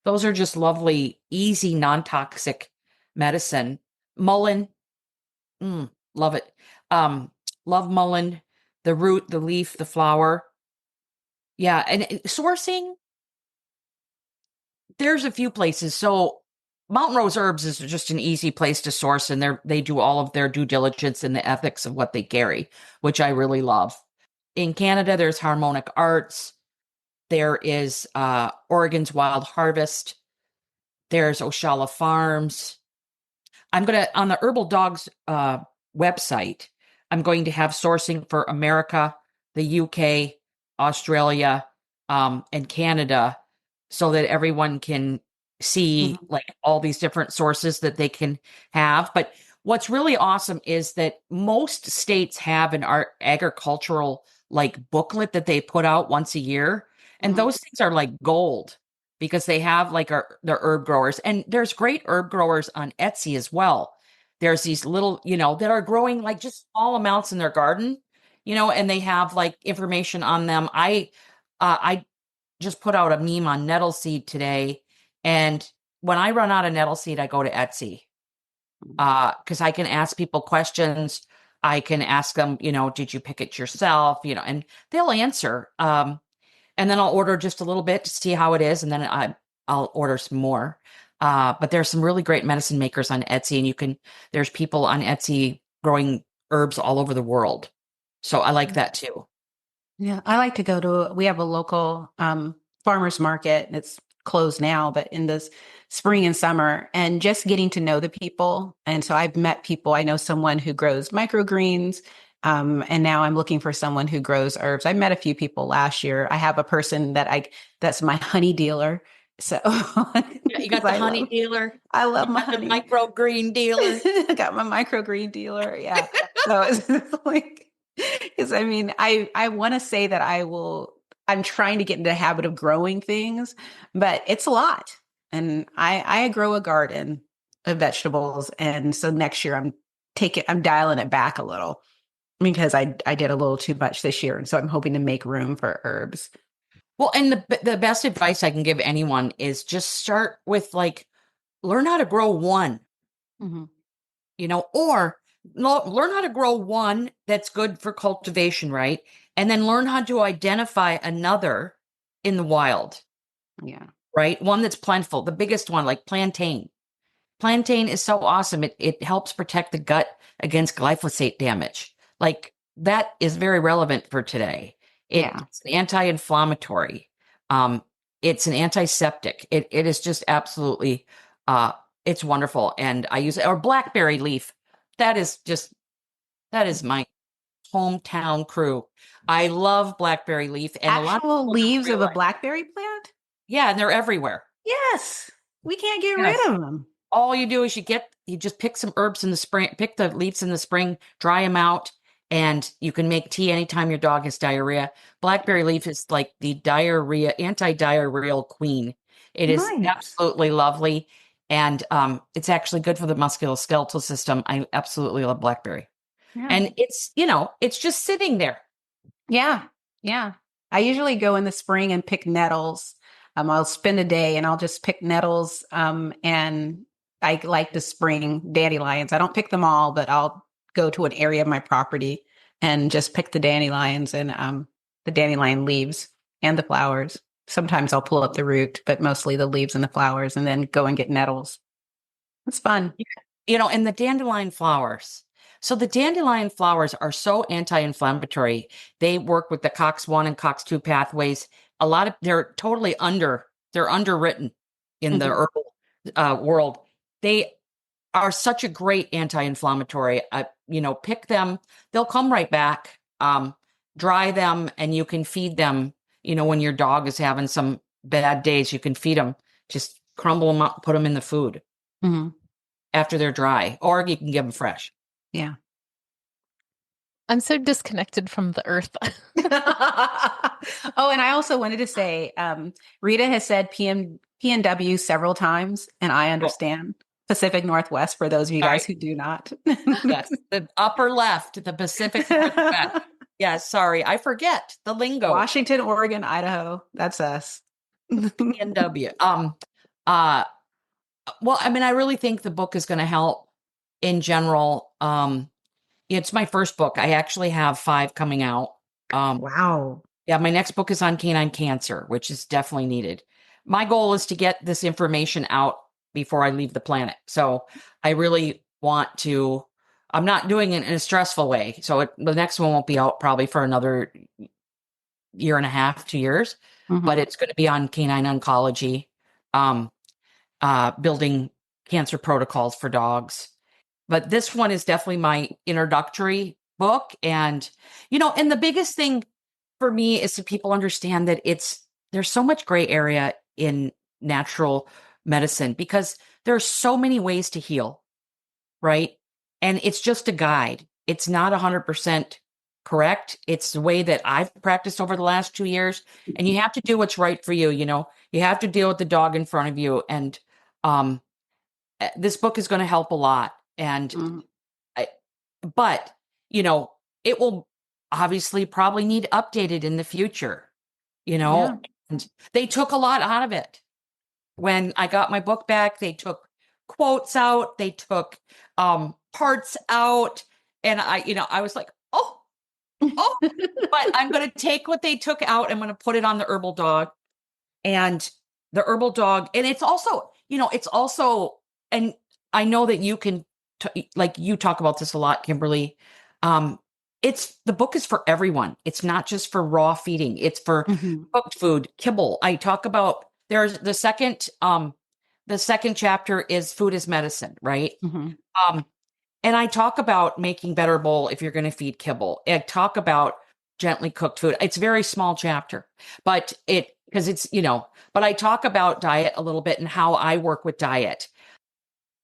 Those are just lovely, easy, non-toxic medicine. Mullein, love it. Love mullein, the root, the leaf, the flower. Yeah, and sourcing, there's a few places. So Mountain Rose Herbs is just an easy place to source, and they do all of their due diligence in the ethics of what they carry, which I really love. In Canada, there's Harmonic Arts. There is Oregon's Wild Harvest. There's Oshala Farms. On the Herbal Dogs website, I'm going to have sourcing for America, the UK, Australia, and Canada, so that everyone can see like all these different sources that they can have. But what's really awesome is that most states have an agricultural like booklet that they put out once a year. And those things are like gold because they have like their herb growers. And there's great herb growers on Etsy as well. There's these little, that are growing like just small amounts in their garden, and they have like information on them. I just put out a meme on nettle seed today. And when I run out of nettle seed, I go to Etsy because I can ask people questions. I can ask them, did you pick it yourself? And they'll answer. And then I'll order just a little bit to see how it is. And then I'll order some more. But there's some really great medicine makers on Etsy, and there's people on Etsy growing herbs all over the world. So I like that too. Yeah, I like to we have a local farmer's market, and it's closed now, but in this spring and summer, and just getting to know the people. And so I've met people. I know someone who grows microgreens, and now I'm looking for someone who grows herbs. I met a few people last year. I have a person that's my honey dealer. So you got the honey dealer. I love my honey. The microgreen dealer. I got my microgreen dealer. Yeah. So it's like, because I want to say that I'm trying to get into the habit of growing things, but it's a lot. And I grow a garden of vegetables. And so next year I'm dialing it back a little because I did a little too much this year. And so I'm hoping to make room for herbs. Well, and the best advice I can give anyone is just start with learn how to grow one, or learn how to grow one that's good for cultivation, right? And then learn how to identify another in the wild. Yeah. Right? One that's plentiful, the biggest one, like plantain. Plantain is so awesome. It helps protect the gut against glyphosate damage. Like that is very relevant for today. It's an anti-inflammatory. It's an antiseptic. It is just absolutely, it's wonderful. And I use it. Or blackberry leaf. That is my hometown crew. I love blackberry leaf. And actual leaves of a blackberry plant? Yeah, and they're everywhere. Yes. We can't get rid of them. All you do is you just pick some herbs in the spring, pick the leaves in the spring, dry them out, and you can make tea anytime your dog has diarrhea. Blackberry leaf is like the anti-diarrheal queen. It is absolutely lovely. And it's actually good for the musculoskeletal system. I absolutely love blackberry. Yeah. And it's just sitting there. Yeah. Yeah. I usually go in the spring and pick nettles. I'll spend a day and I'll just pick nettles. And I like the spring dandelions. I don't pick them all, but I'll go to an area of my property and just pick the dandelions and the dandelion leaves and the flowers. Sometimes I'll pull up the root, but mostly the leaves and the flowers, and then go and get nettles. It's fun. And the dandelion flowers. So the dandelion flowers are so anti-inflammatory. They work with the COX-1 and COX-2 pathways. They're totally they're underwritten in the herbal world. They are such a great anti-inflammatory. Pick them. They'll come right back. Dry them, and you can feed them. When your dog is having some bad days, you can feed them. Just crumble them up, put them in the food after they're dry, or you can give them fresh. Yeah. I'm so disconnected from the earth. Oh, and I also wanted to say, Rita has said PNW several times, and I understand. Pacific Northwest, for those of you guys who do not. Yes, the upper left, the Pacific Northwest. Yeah, sorry, I forget the lingo. Washington, Oregon, Idaho. That's us. PNW. Well, I really think the book is going to help in general. It's my first book. I actually have 5 coming out. Wow. Yeah, my next book is on canine cancer, which is definitely needed. My goal is to get this information out before I leave the planet. So I really want to, I'm not doing it in a stressful way. So the next one won't be out probably for another 1.5 to 2 years, but it's going to be on canine oncology, building cancer protocols for dogs. But this one is definitely my introductory book. And, and the biggest thing for me is that people understand that there's so much gray area in natural medicine because there are so many ways to heal, right? And it's just a guide. It's not 100% correct. It's the way that I've practiced over the last 2 years. And you have to do what's right for you. You have to deal with the dog in front of you. And this book is going to help a lot. And but it will obviously probably need updated in the future, and they took a lot out of it. When I got my book back, they took quotes out, they took parts out, And I was like, oh, but I'm going to take what they took out. I'm going to put it on the herbal dog, and the herbal dog. And it's also, and I know that you can, like you talk about this a lot, Kimberly. The book is for everyone. It's not just for raw feeding. It's for cooked food, kibble. I talk about, there's the second chapter is food is medicine, right? And I talk about making better bowl if you're going to feed kibble. I talk about gently cooked food. It's a very small chapter, but but I talk about diet a little bit and how I work with diet.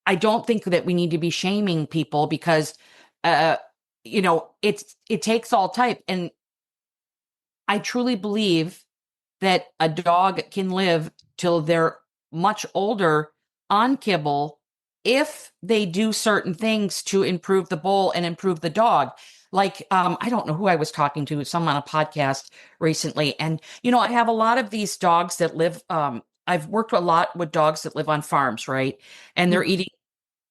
I don't think that we need to be shaming people because, it takes all type. And I truly believe that a dog can live till they're much older on kibble if they do certain things to improve the bowl and improve the dog. Like, I don't know who I was talking to, someone on a podcast recently. And, I have a lot of these dogs that live, I've worked a lot with dogs that live on farms, right? And they're eating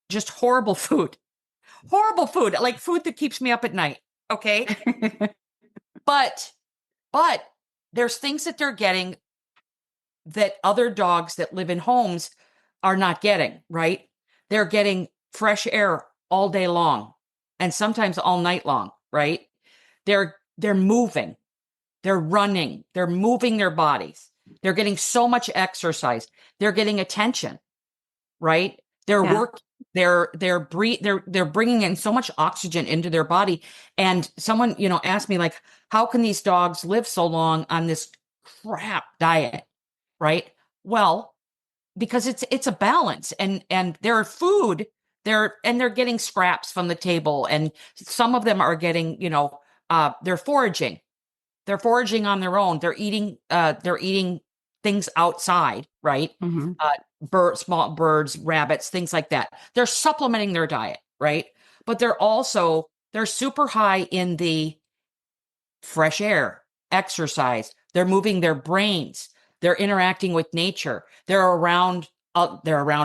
just horrible food, like food that keeps me up at night. Okay. But there's things that they're getting that other dogs that live in homes are not getting, right? They're getting fresh air all day long and sometimes all night long, right? They're moving, they're running, they're moving their bodies. They're getting so much exercise. They're getting attention, right? They're working, they're bringing in so much oxygen into their body. And someone, asked me, like, how can these dogs live so long on this crap diet? Right? Well, because it's a balance, and their food, they're getting scraps from the table, and some of them are getting, they're foraging on their own. They're eating things outside, right? Small birds, rabbits, things like that. They're supplementing their diet, right? But they're super high in the fresh air, exercise. They're moving their brains. They're interacting with nature. They're around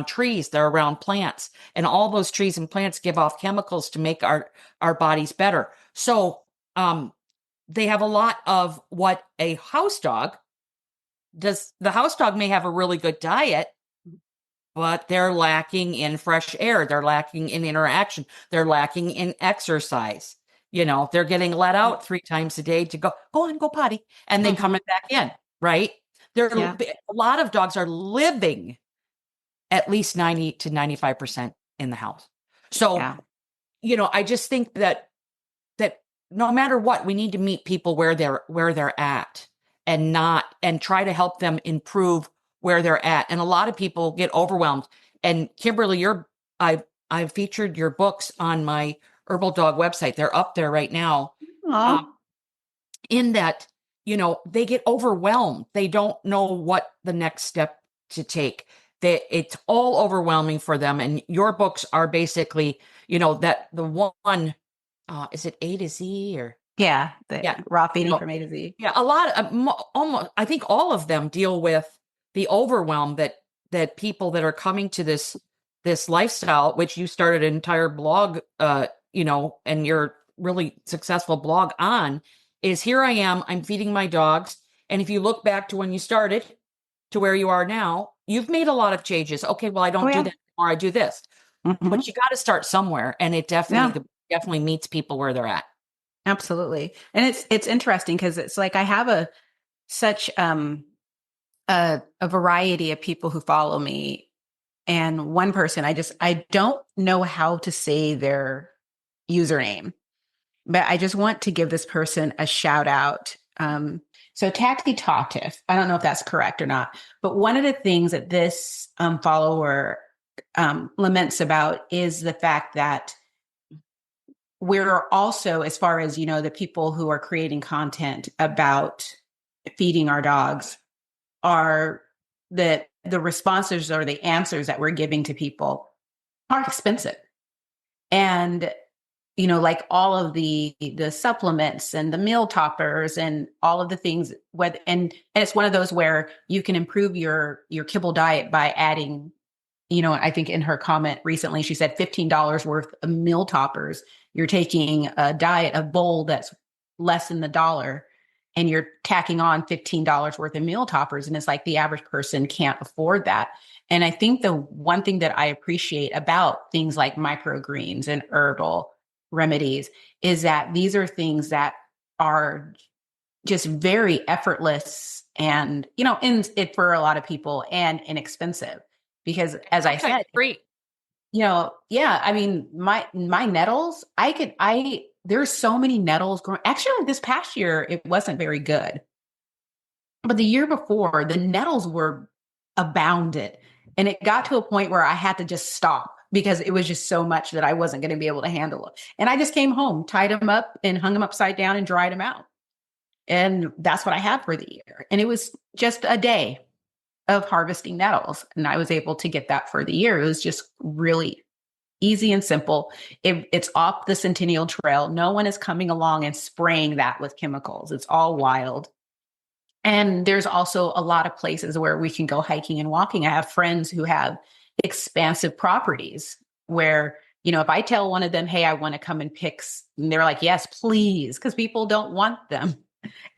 trees. They're around plants, and all those trees and plants give off chemicals to make our bodies better. So, they have a lot of what a house dog does. The house dog may have a really good diet, but they're lacking in fresh air. They're lacking in interaction. They're lacking in exercise. They're getting let out 3 times a day to go on, go potty, and they come back in, right? A lot of dogs are living at least 90 to 95% in the house. So, I just think that no matter what, we need to meet people where they're at and try to help them improve where they're at. And a lot of people get overwhelmed. And Kimberly, I've featured your books on my Herbal Dog website. They're up there right now. In that, they get overwhelmed. They don't know what the next step to take. It's all overwhelming for them. And your books are basically, that the one, is it A to Z or? Raw feeding from A to Z. Yeah. A lot of, almost, I think all of them deal with the overwhelm that people that are coming to this lifestyle, which you started an entire blog, and your really successful blog on, is here I am, I'm feeding my dogs. And if you look back to when you started to where you are now, you've made a lot of changes. Okay, well, I don't do that anymore. I do this. But you got to start somewhere. And it definitely meets people where they're at. Absolutely. And it's interesting because it's like I have such a variety of people who follow me. And one person, I don't know how to say their username, but I just want to give this person a shout out. So Taxi Talkative, I don't know if that's correct or not, but one of the things that this follower laments about is the fact that we're also, as far as, the people who are creating content about feeding our dogs, are that the responses or the answers that we're giving to people are expensive. And like all of the supplements and the meal toppers and all of the things, and it's one of those where you can improve your kibble diet by adding, I think in her comment recently, she said $15 worth of meal toppers you're taking a diet, a bowl that's less than the dollar, and you're tacking on $15 worth of meal toppers. And it's like the average person can't afford that. And I think the one thing that I appreciate about things like microgreens and herbal remedies is that these are things that are just very effortless and, in it for a lot of people and inexpensive. Because as I said, Great. Yeah, I mean, my nettles, there's so many nettles growing. Actually, like this past year, it wasn't very good. But the year before, the nettles were abounded. And it got to a point where I had to just stop because it was just so much that I wasn't going to be able to handle it. And I just came home, tied them up and hung them upside down and dried them out. And that's what I had for the year. And it was just a day of harvesting nettles. And I was able to get that for the year. It was just really easy and simple. It's off the Centennial Trail. No one is coming along and spraying that with chemicals. It's all wild. And there's also a lot of places where we can go hiking and walking. I have friends who have expansive properties where, if I tell one of them, hey, I want to come and pick, and they're like, yes, please, because people don't want them.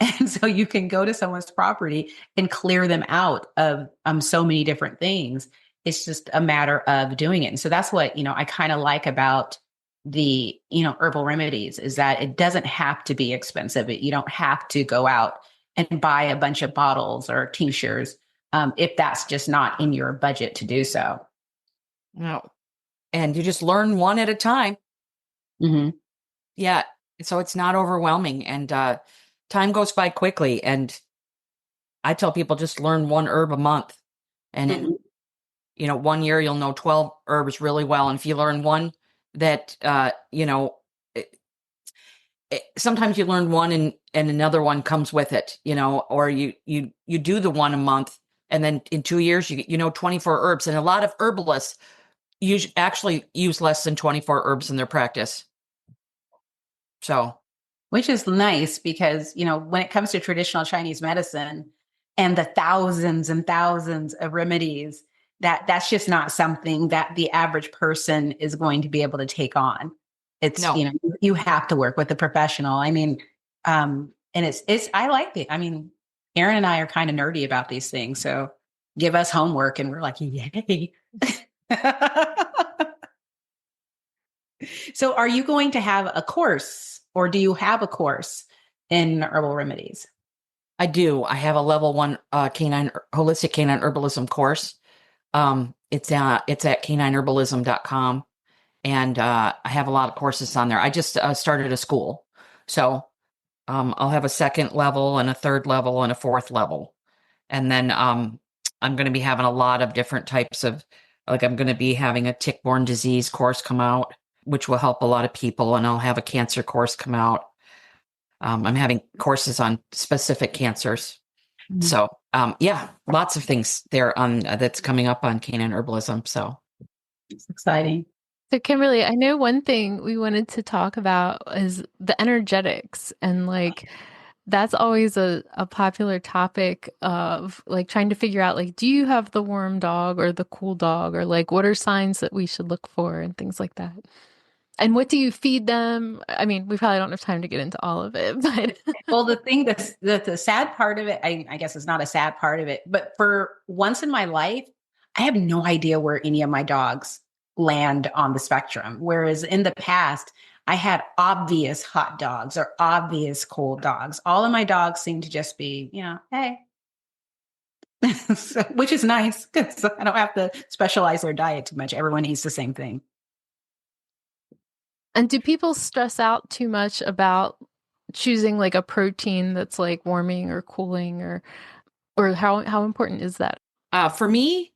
And so you can go to someone's property and clear them out of so many different things. It's just a matter of doing it. And so that's what, I kind of like about the, herbal remedies is that it doesn't have to be expensive. You don't have to go out and buy a bunch of bottles or tinctures if that's just not in your budget to do so. No. And you just learn one at a time. Mm-hmm. Yeah. So it's not overwhelming, and time goes by quickly. And I tell people just learn one herb a month. And Mm-hmm. 1 year you'll know 12 herbs really well. And if you learn one that, sometimes you learn one and another one comes with it, or you do the one a month, and then in 2 years, you know 24 herbs. And a lot of herbalists actually use less than 24 herbs in their practice. So, Which is nice because, when it comes to traditional Chinese medicine and the thousands and thousands of remedies, that's just not something that the average person is going to be able to take on. It's, no. You have to work with a professional. I mean, and I like it. I mean, Erin and I are kind of nerdy about these things. So give us homework and we're like, yay. So are you going to have a course or do you have a course in herbal remedies? I do. I have a level 1 holistic canine herbalism course. It's at canineherbalism.com. And I have a lot of courses on there. I just started a school. So I'll have a second level and a third level and a fourth level. And then I'm going to be having a lot of different types of, like I'm going to be having a tick-borne disease course come out, which will help a lot of people. And I'll have a cancer course come out. I'm having courses on specific cancers. Mm-hmm. So yeah, lots of things there on that's coming up on canine herbalism. So it's exciting. So Kimberly, I know one thing we wanted to talk about is the energetics, and that's always a popular topic of trying to figure out do you have the warm dog or the cool dog, or what are signs that we should look for and things like that. And what do you feed them? I mean, we probably don't have time to get into all of it, but well, the thing that's the sad part of it, I guess it's not a sad part of it, but for once in my life, I have no idea where any of my dogs land on the spectrum. Whereas in the past, I had obvious hot dogs or obvious cold dogs. All of my dogs seem to just be, hey. So, which is nice because I don't have to specialize their diet too much. Everyone eats the same thing. And do people stress out too much about choosing a protein that's warming or cooling, or how important is that? For me,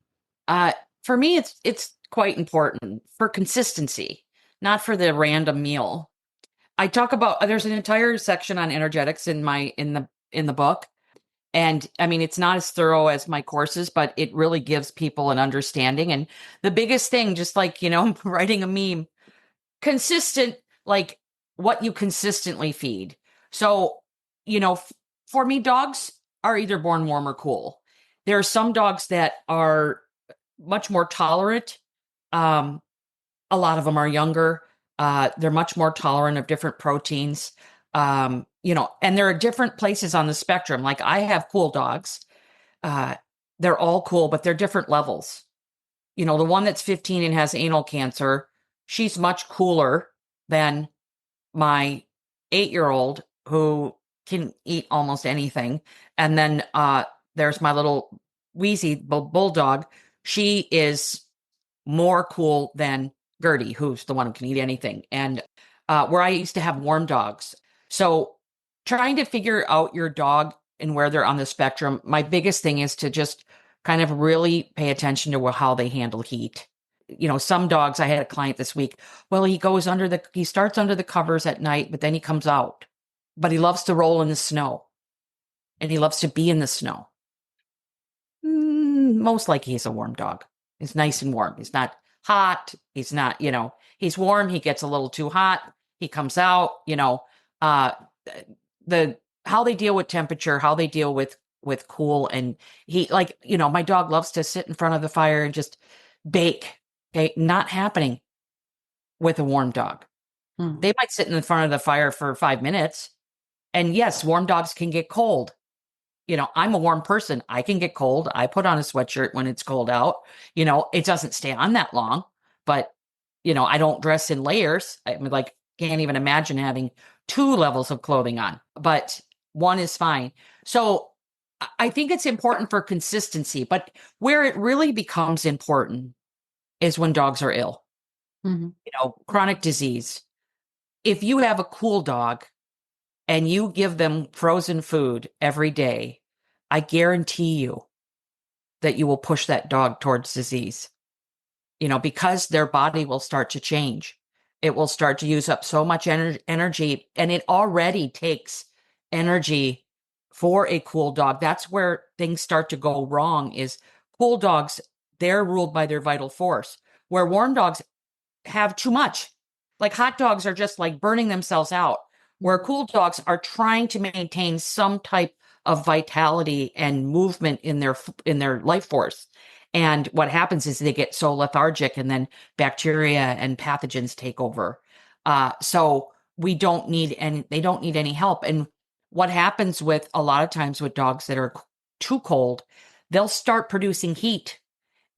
it's quite important for consistency, not for the random meal. I talk about, there's an entire section on energetics in the book. And I mean, it's not as thorough as my courses, but it really gives people an understanding. And the biggest thing, just writing a meme, consistent, what you consistently feed. So, for me, dogs are either born warm or cool. There are some dogs that are much more tolerant. A lot of them are younger. They're much more tolerant of different proteins. And there are different places on the spectrum. Like I have cool dogs. They're all cool, but they're different levels. The one that's 15 and has anal cancer, she's much cooler than my 8-year-old who can eat almost anything. And then there's my little wheezy bulldog. She is more cool than Gertie, who's the one who can eat anything. And where I used to have warm dogs. So trying to figure out your dog and where they're on the spectrum, my biggest thing is to just kind of really pay attention to how they handle heat. Some dogs, I had a client this week, well, he starts under the covers at night, but then he comes out. But he loves to roll in the snow and he loves to be in the snow. Most likely he's a warm dog. He's nice and warm. He's not hot. He's not, he's warm. He gets a little too hot. He comes out, how they deal with temperature, how they deal with cool and heat. Like, my dog loves to sit in front of the fire and just bake. Okay. Not happening with a warm dog. They might sit in front of the fire for 5 minutes. And yes, warm dogs can get cold. I'm a warm person. I can get cold. I put on a sweatshirt when it's cold out. It doesn't stay on that long, but, I don't dress in layers. I mean, like, can't even imagine having 2 levels of clothing on, but one is fine. So I think it's important for consistency, but where it really becomes important is when dogs are ill, chronic disease. If you have a cool dog and you give them frozen food every day, I guarantee you that you will push that dog towards disease, because their body will start to change. It will start to use up so much energy, and it already takes energy for a cool dog. That's where things start to go wrong is cool dogs, they're ruled by their vital force, where warm dogs have too much. Like hot dogs are just like burning themselves out, where cool dogs are trying to maintain some type of vitality and movement in their life force. And what happens is they get so lethargic and then bacteria and pathogens take over. So they don't need any help. And what happens with a lot of times with dogs that are too cold, they'll start producing heat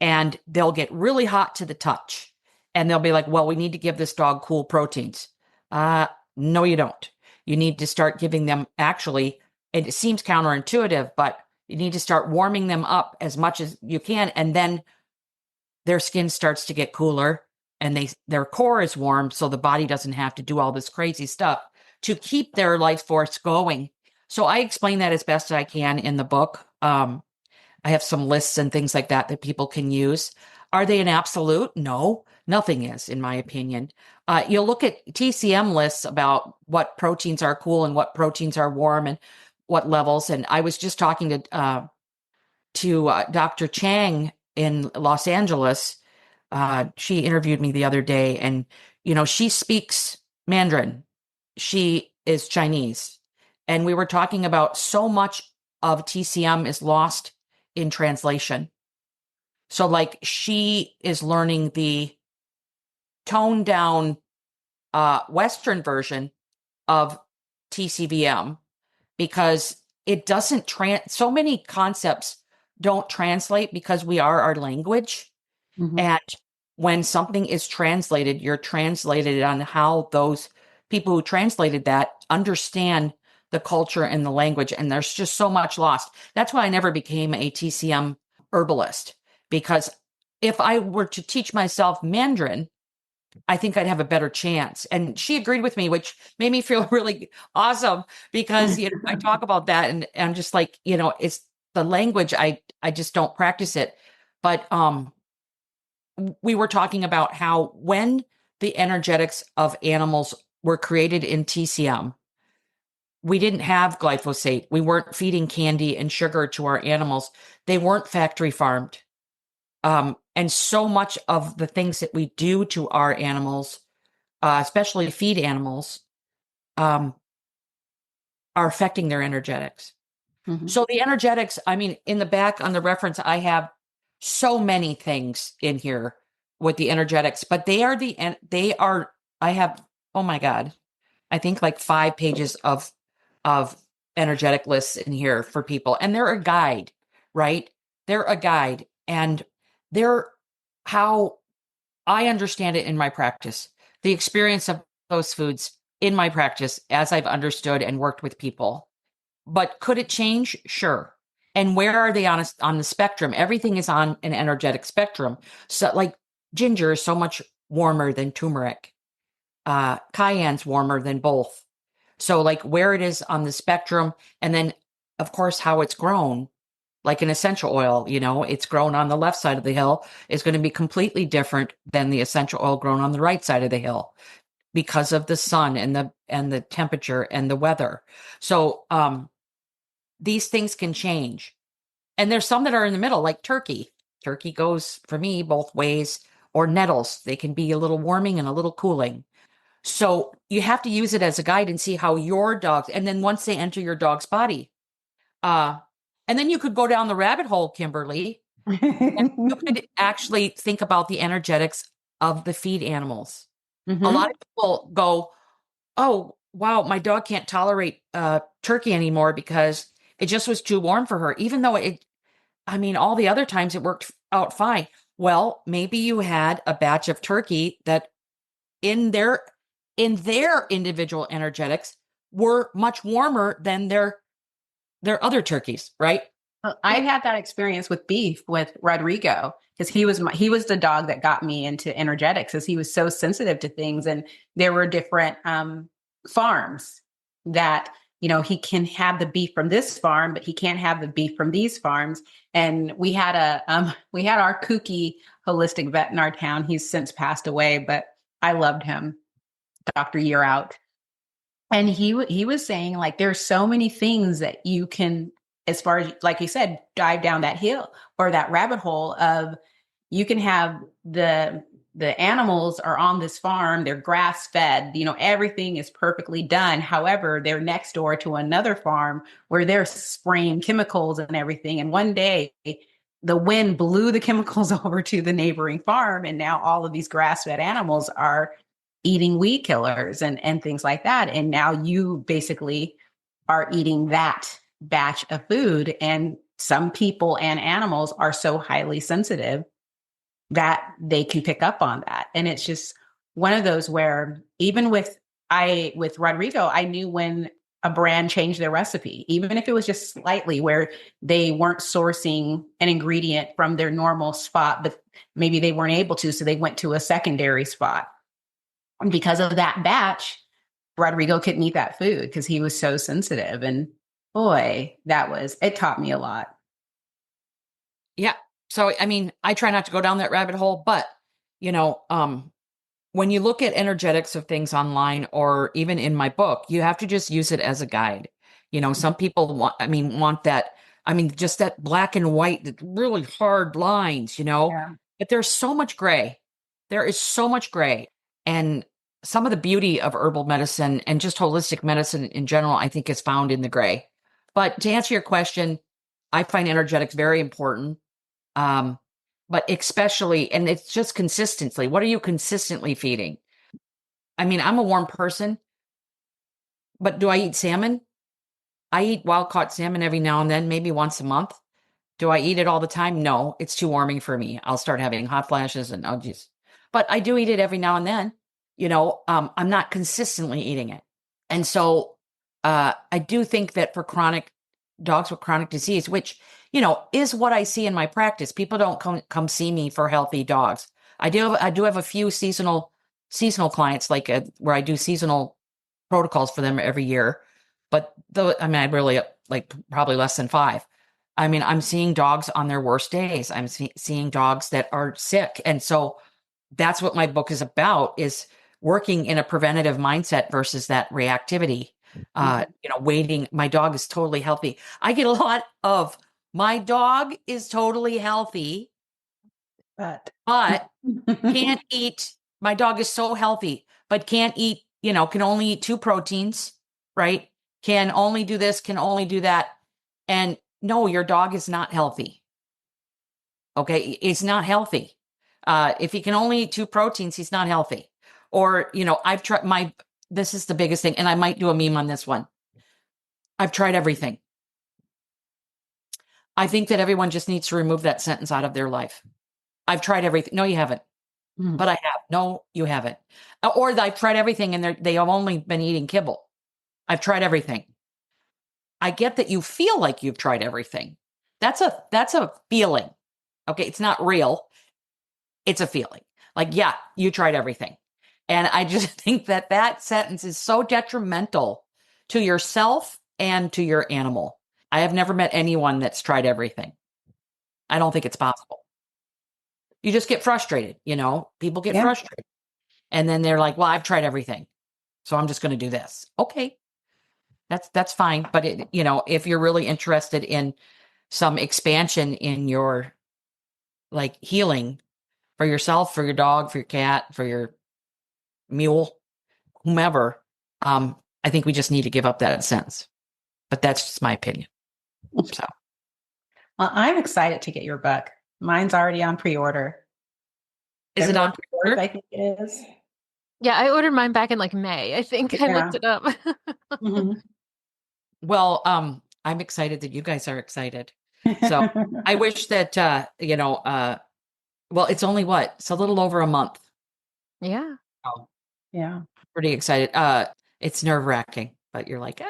and they'll get really hot to the touch. And they'll be like, well, we need to give this dog cool proteins. No, you don't. You need to start giving them actually, it seems counterintuitive, but you need to start warming them up as much as you can. And then their skin starts to get cooler and their core is warm. So the body doesn't have to do all this crazy stuff to keep their life force going. So I explain that as best as I can in the book. I have some lists and things like that people can use. Are they an absolute? No, nothing is, in my opinion. You'll look at TCM lists about what proteins are cool and what proteins are warm and what levels. And I was just talking to Dr. Chang in Los Angeles. She interviewed me the other day, and she speaks Mandarin. She is Chinese, and we were talking about so much of TCM is lost in translation. So like she is learning the toned down Western version of TCVM because it doesn't so many concepts don't translate because we are our language. And when something is translated, you're translated on how those people who translated that understand the culture and the language. And there's just so much lost. That's why I never became a TCM herbalist, because if I were to teach myself Mandarin, I think I'd have a better chance. And she agreed with me, which made me feel really awesome because I talk about that and I'm just like, it's the language. I just don't practice it. But we were talking about how when the energetics of animals were created in TCM, we didn't have glyphosate. We weren't feeding candy and sugar to our animals. They weren't factory farmed. And so much of the things that we do to our animals, especially feed animals, are affecting their energetics. So the energetics, I mean, in the back on the reference, I have so many things in here with the energetics, but they are I have, oh my God, I think like 5 pages of energetic lists in here for people. And they're a guide, right? They're a guide. And they're how I understand it in my practice, the experience of those foods in my practice as I've understood and worked with people. But could it change? Sure. And where are they on the spectrum? Everything is on an energetic spectrum. So like ginger is so much warmer than turmeric. Cayenne's warmer than both. So like where it is on the spectrum, and then of course how it's grown, like an essential oil, it's grown on the left side of the hill is going to be completely different than the essential oil grown on the right side of the hill because of the sun and the temperature and the weather. So these things can change. And there's some that are in the middle, like turkey. Turkey goes for me both ways, or nettles. They can be a little warming and a little cooling. So you have to use it as a guide and see how your dogs, and then once they enter your dog's body, and then you could go down the rabbit hole, Kimberly, and you could actually think about the energetics of the feed animals. Mm-hmm. A lot of people go, oh, wow, my dog can't tolerate turkey anymore because it just was too warm for her, even though all the other times it worked out fine. Well, maybe you had a batch of turkey that in their individual energetics were much warmer than their other turkeys, right? I had that experience with beef with Rodrigo because he was the dog that got me into energetics, as he was so sensitive to things, and there were different farms that he can have the beef from this farm, but he can't have the beef from these farms. And we had our kooky holistic vet in our town. He's since passed away, but I loved him, Dr. Year Out. And he was saying, like, there's so many things that you can, as far as, like you said, dive down that hill or that rabbit hole of, you can have the animals are on this farm, they're grass fed, everything is perfectly done. However, they're next door to another farm where they're spraying chemicals and everything. And one day the wind blew the chemicals over to the neighboring farm. And now all of these grass fed animals are eating weed killers and things like that. And now you basically are eating that batch of food. And some people and animals are so highly sensitive that they can pick up on that. And it's just one of those where even with Rodrigo, I knew when a brand changed their recipe, even if it was just slightly, where they weren't sourcing an ingredient from their normal spot, but maybe they weren't able to, so they went to a secondary spot. And because of that batch, Rodrigo couldn't eat that food because he was so sensitive. And boy, it taught me a lot. Yeah. So, I try not to go down that rabbit hole, but, when you look at energetics of things online or even in my book, you have to just use it as a guide. Some people want that, just that black and white, that really hard lines, Yeah. but there's so much gray. There is so much gray. And some of the beauty of herbal medicine and just holistic medicine in general, I think, is found in the gray. But to answer your question, I find energetics very important. But especially, and it's just consistently, what are you consistently feeding? I'm a warm person, but do I eat salmon? I eat wild caught salmon every now and then, maybe once a month. Do I eat it all the time? No, it's too warming for me. I'll start having hot flashes and, oh geez. But I do eat it every now and then. I'm not consistently eating it. And so I do think that for dogs with chronic disease, which, is what I see in my practice. People don't come see me for healthy dogs. I do have a few seasonal clients, like where I do seasonal protocols for them every year. But I really like probably less than 5. I'm seeing dogs on their worst days. I'm seeing dogs that are sick. And so that's what my book is about, is working in a preventative mindset versus that reactivity. Waiting. My dog is totally healthy. I get a lot of, my dog is totally healthy, But can't eat. My dog is so healthy, but can't eat, can only eat 2 proteins, right? Can only do this, can only do that. And no, your dog is not healthy. Okay. It's not healthy. If he can only eat 2 proteins, he's not healthy. Or, I've tried this is the biggest thing, and I might do a meme on this one. I've tried everything. I think that everyone just needs to remove that sentence out of their life. I've tried everything. No, you haven't. But I have. No, you haven't. Or I've tried everything and they have only been eating kibble. I've tried everything. I get that you feel like you've tried everything. That's a feeling. Okay. It's not real. It's a feeling. Like, yeah, you tried everything. And I just think that sentence is so detrimental to yourself and to your animal. I have never met anyone that's tried everything. I don't think it's possible. You just get frustrated, people get frustrated. And then they're like, well, I've tried everything, so I'm just going to do this. Okay. That's fine. But if you're really interested in some expansion in your healing for yourself, for your dog, for your cat, for your mule, whomever, I think we just need to give up that sentence. But that's just my opinion. So, well, I'm excited to get your book. Mine's already on pre-order. Is it on pre-order? I think it is. Yeah, I ordered mine back in May. I think I looked it up. Well, I'm excited that you guys are excited. So I wish that, well, it's only it's a little over a month. Yeah. Oh, yeah. Pretty excited. It's nerve wracking, but you're like,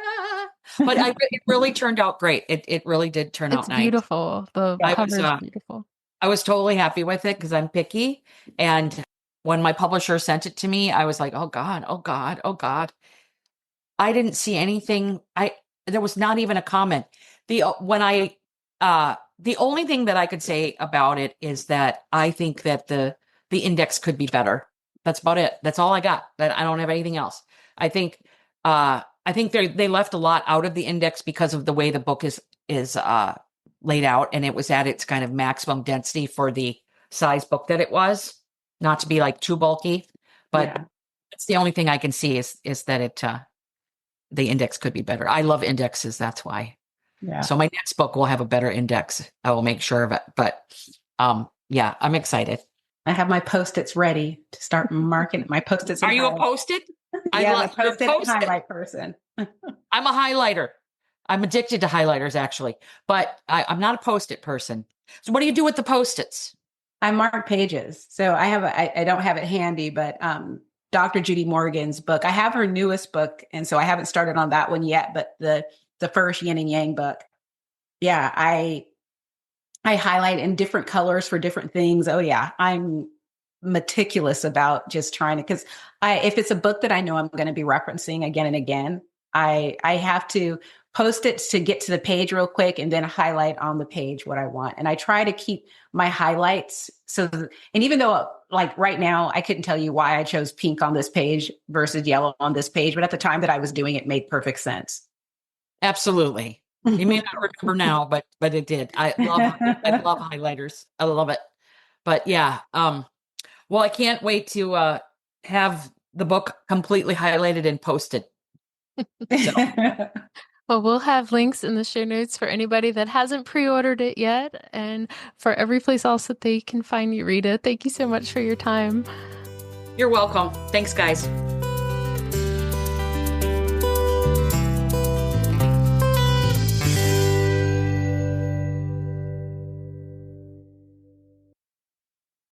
but it really turned out great. It really did turn out nice. Beautiful. The cover is beautiful. I was totally happy with it because I'm picky. And when my publisher sent it to me, I was like, oh God, oh God, oh God. I didn't see anything. There was not even a comment. The only thing that I could say about it is that I think that the index could be better. That's about it. That's all I got. That I don't have anything else. I think they left a lot out of the index because of the way the book is laid out, and it was at its kind of maximum density for the size book that it was, not to be too bulky. But it's the only thing I can see is that the index could be better. I love indexes. That's why. Yeah. So my next book will have a better index. I will make sure of it. But yeah, I'm excited. I have my Post-its ready to start marking my Post-its. Are you a Post-it? Yeah, I'm a Post-it highlight person. I'm a highlighter. I'm addicted to highlighters, actually. But I'm not a Post-it person. So what do you do with the Post-its? I mark pages. So I don't have it handy, but Dr. Judy Morgan's book. I have her newest book, and so I haven't started on that one yet, but the first Yin and Yang book. Yeah, I highlight in different colors for different things. Oh yeah, I'm meticulous about just trying to, because if it's a book that I know I'm going to be referencing again and again, I have to post it to get to the page real quick and then highlight on the page what I want. And I try to keep my highlights. And even though right now, I couldn't tell you why I chose pink on this page versus yellow on this page, but at the time that I was doing it made perfect sense. Absolutely. You may not remember now, but it did. I love highlighters. I love it. But yeah, well, I can't wait to have the book completely highlighted and posted. So. Well, we'll have links in the show notes for anybody that hasn't pre-ordered it yet, and for every place else that they can find you, Rita. Thank you so much for your time. You're welcome. Thanks, guys.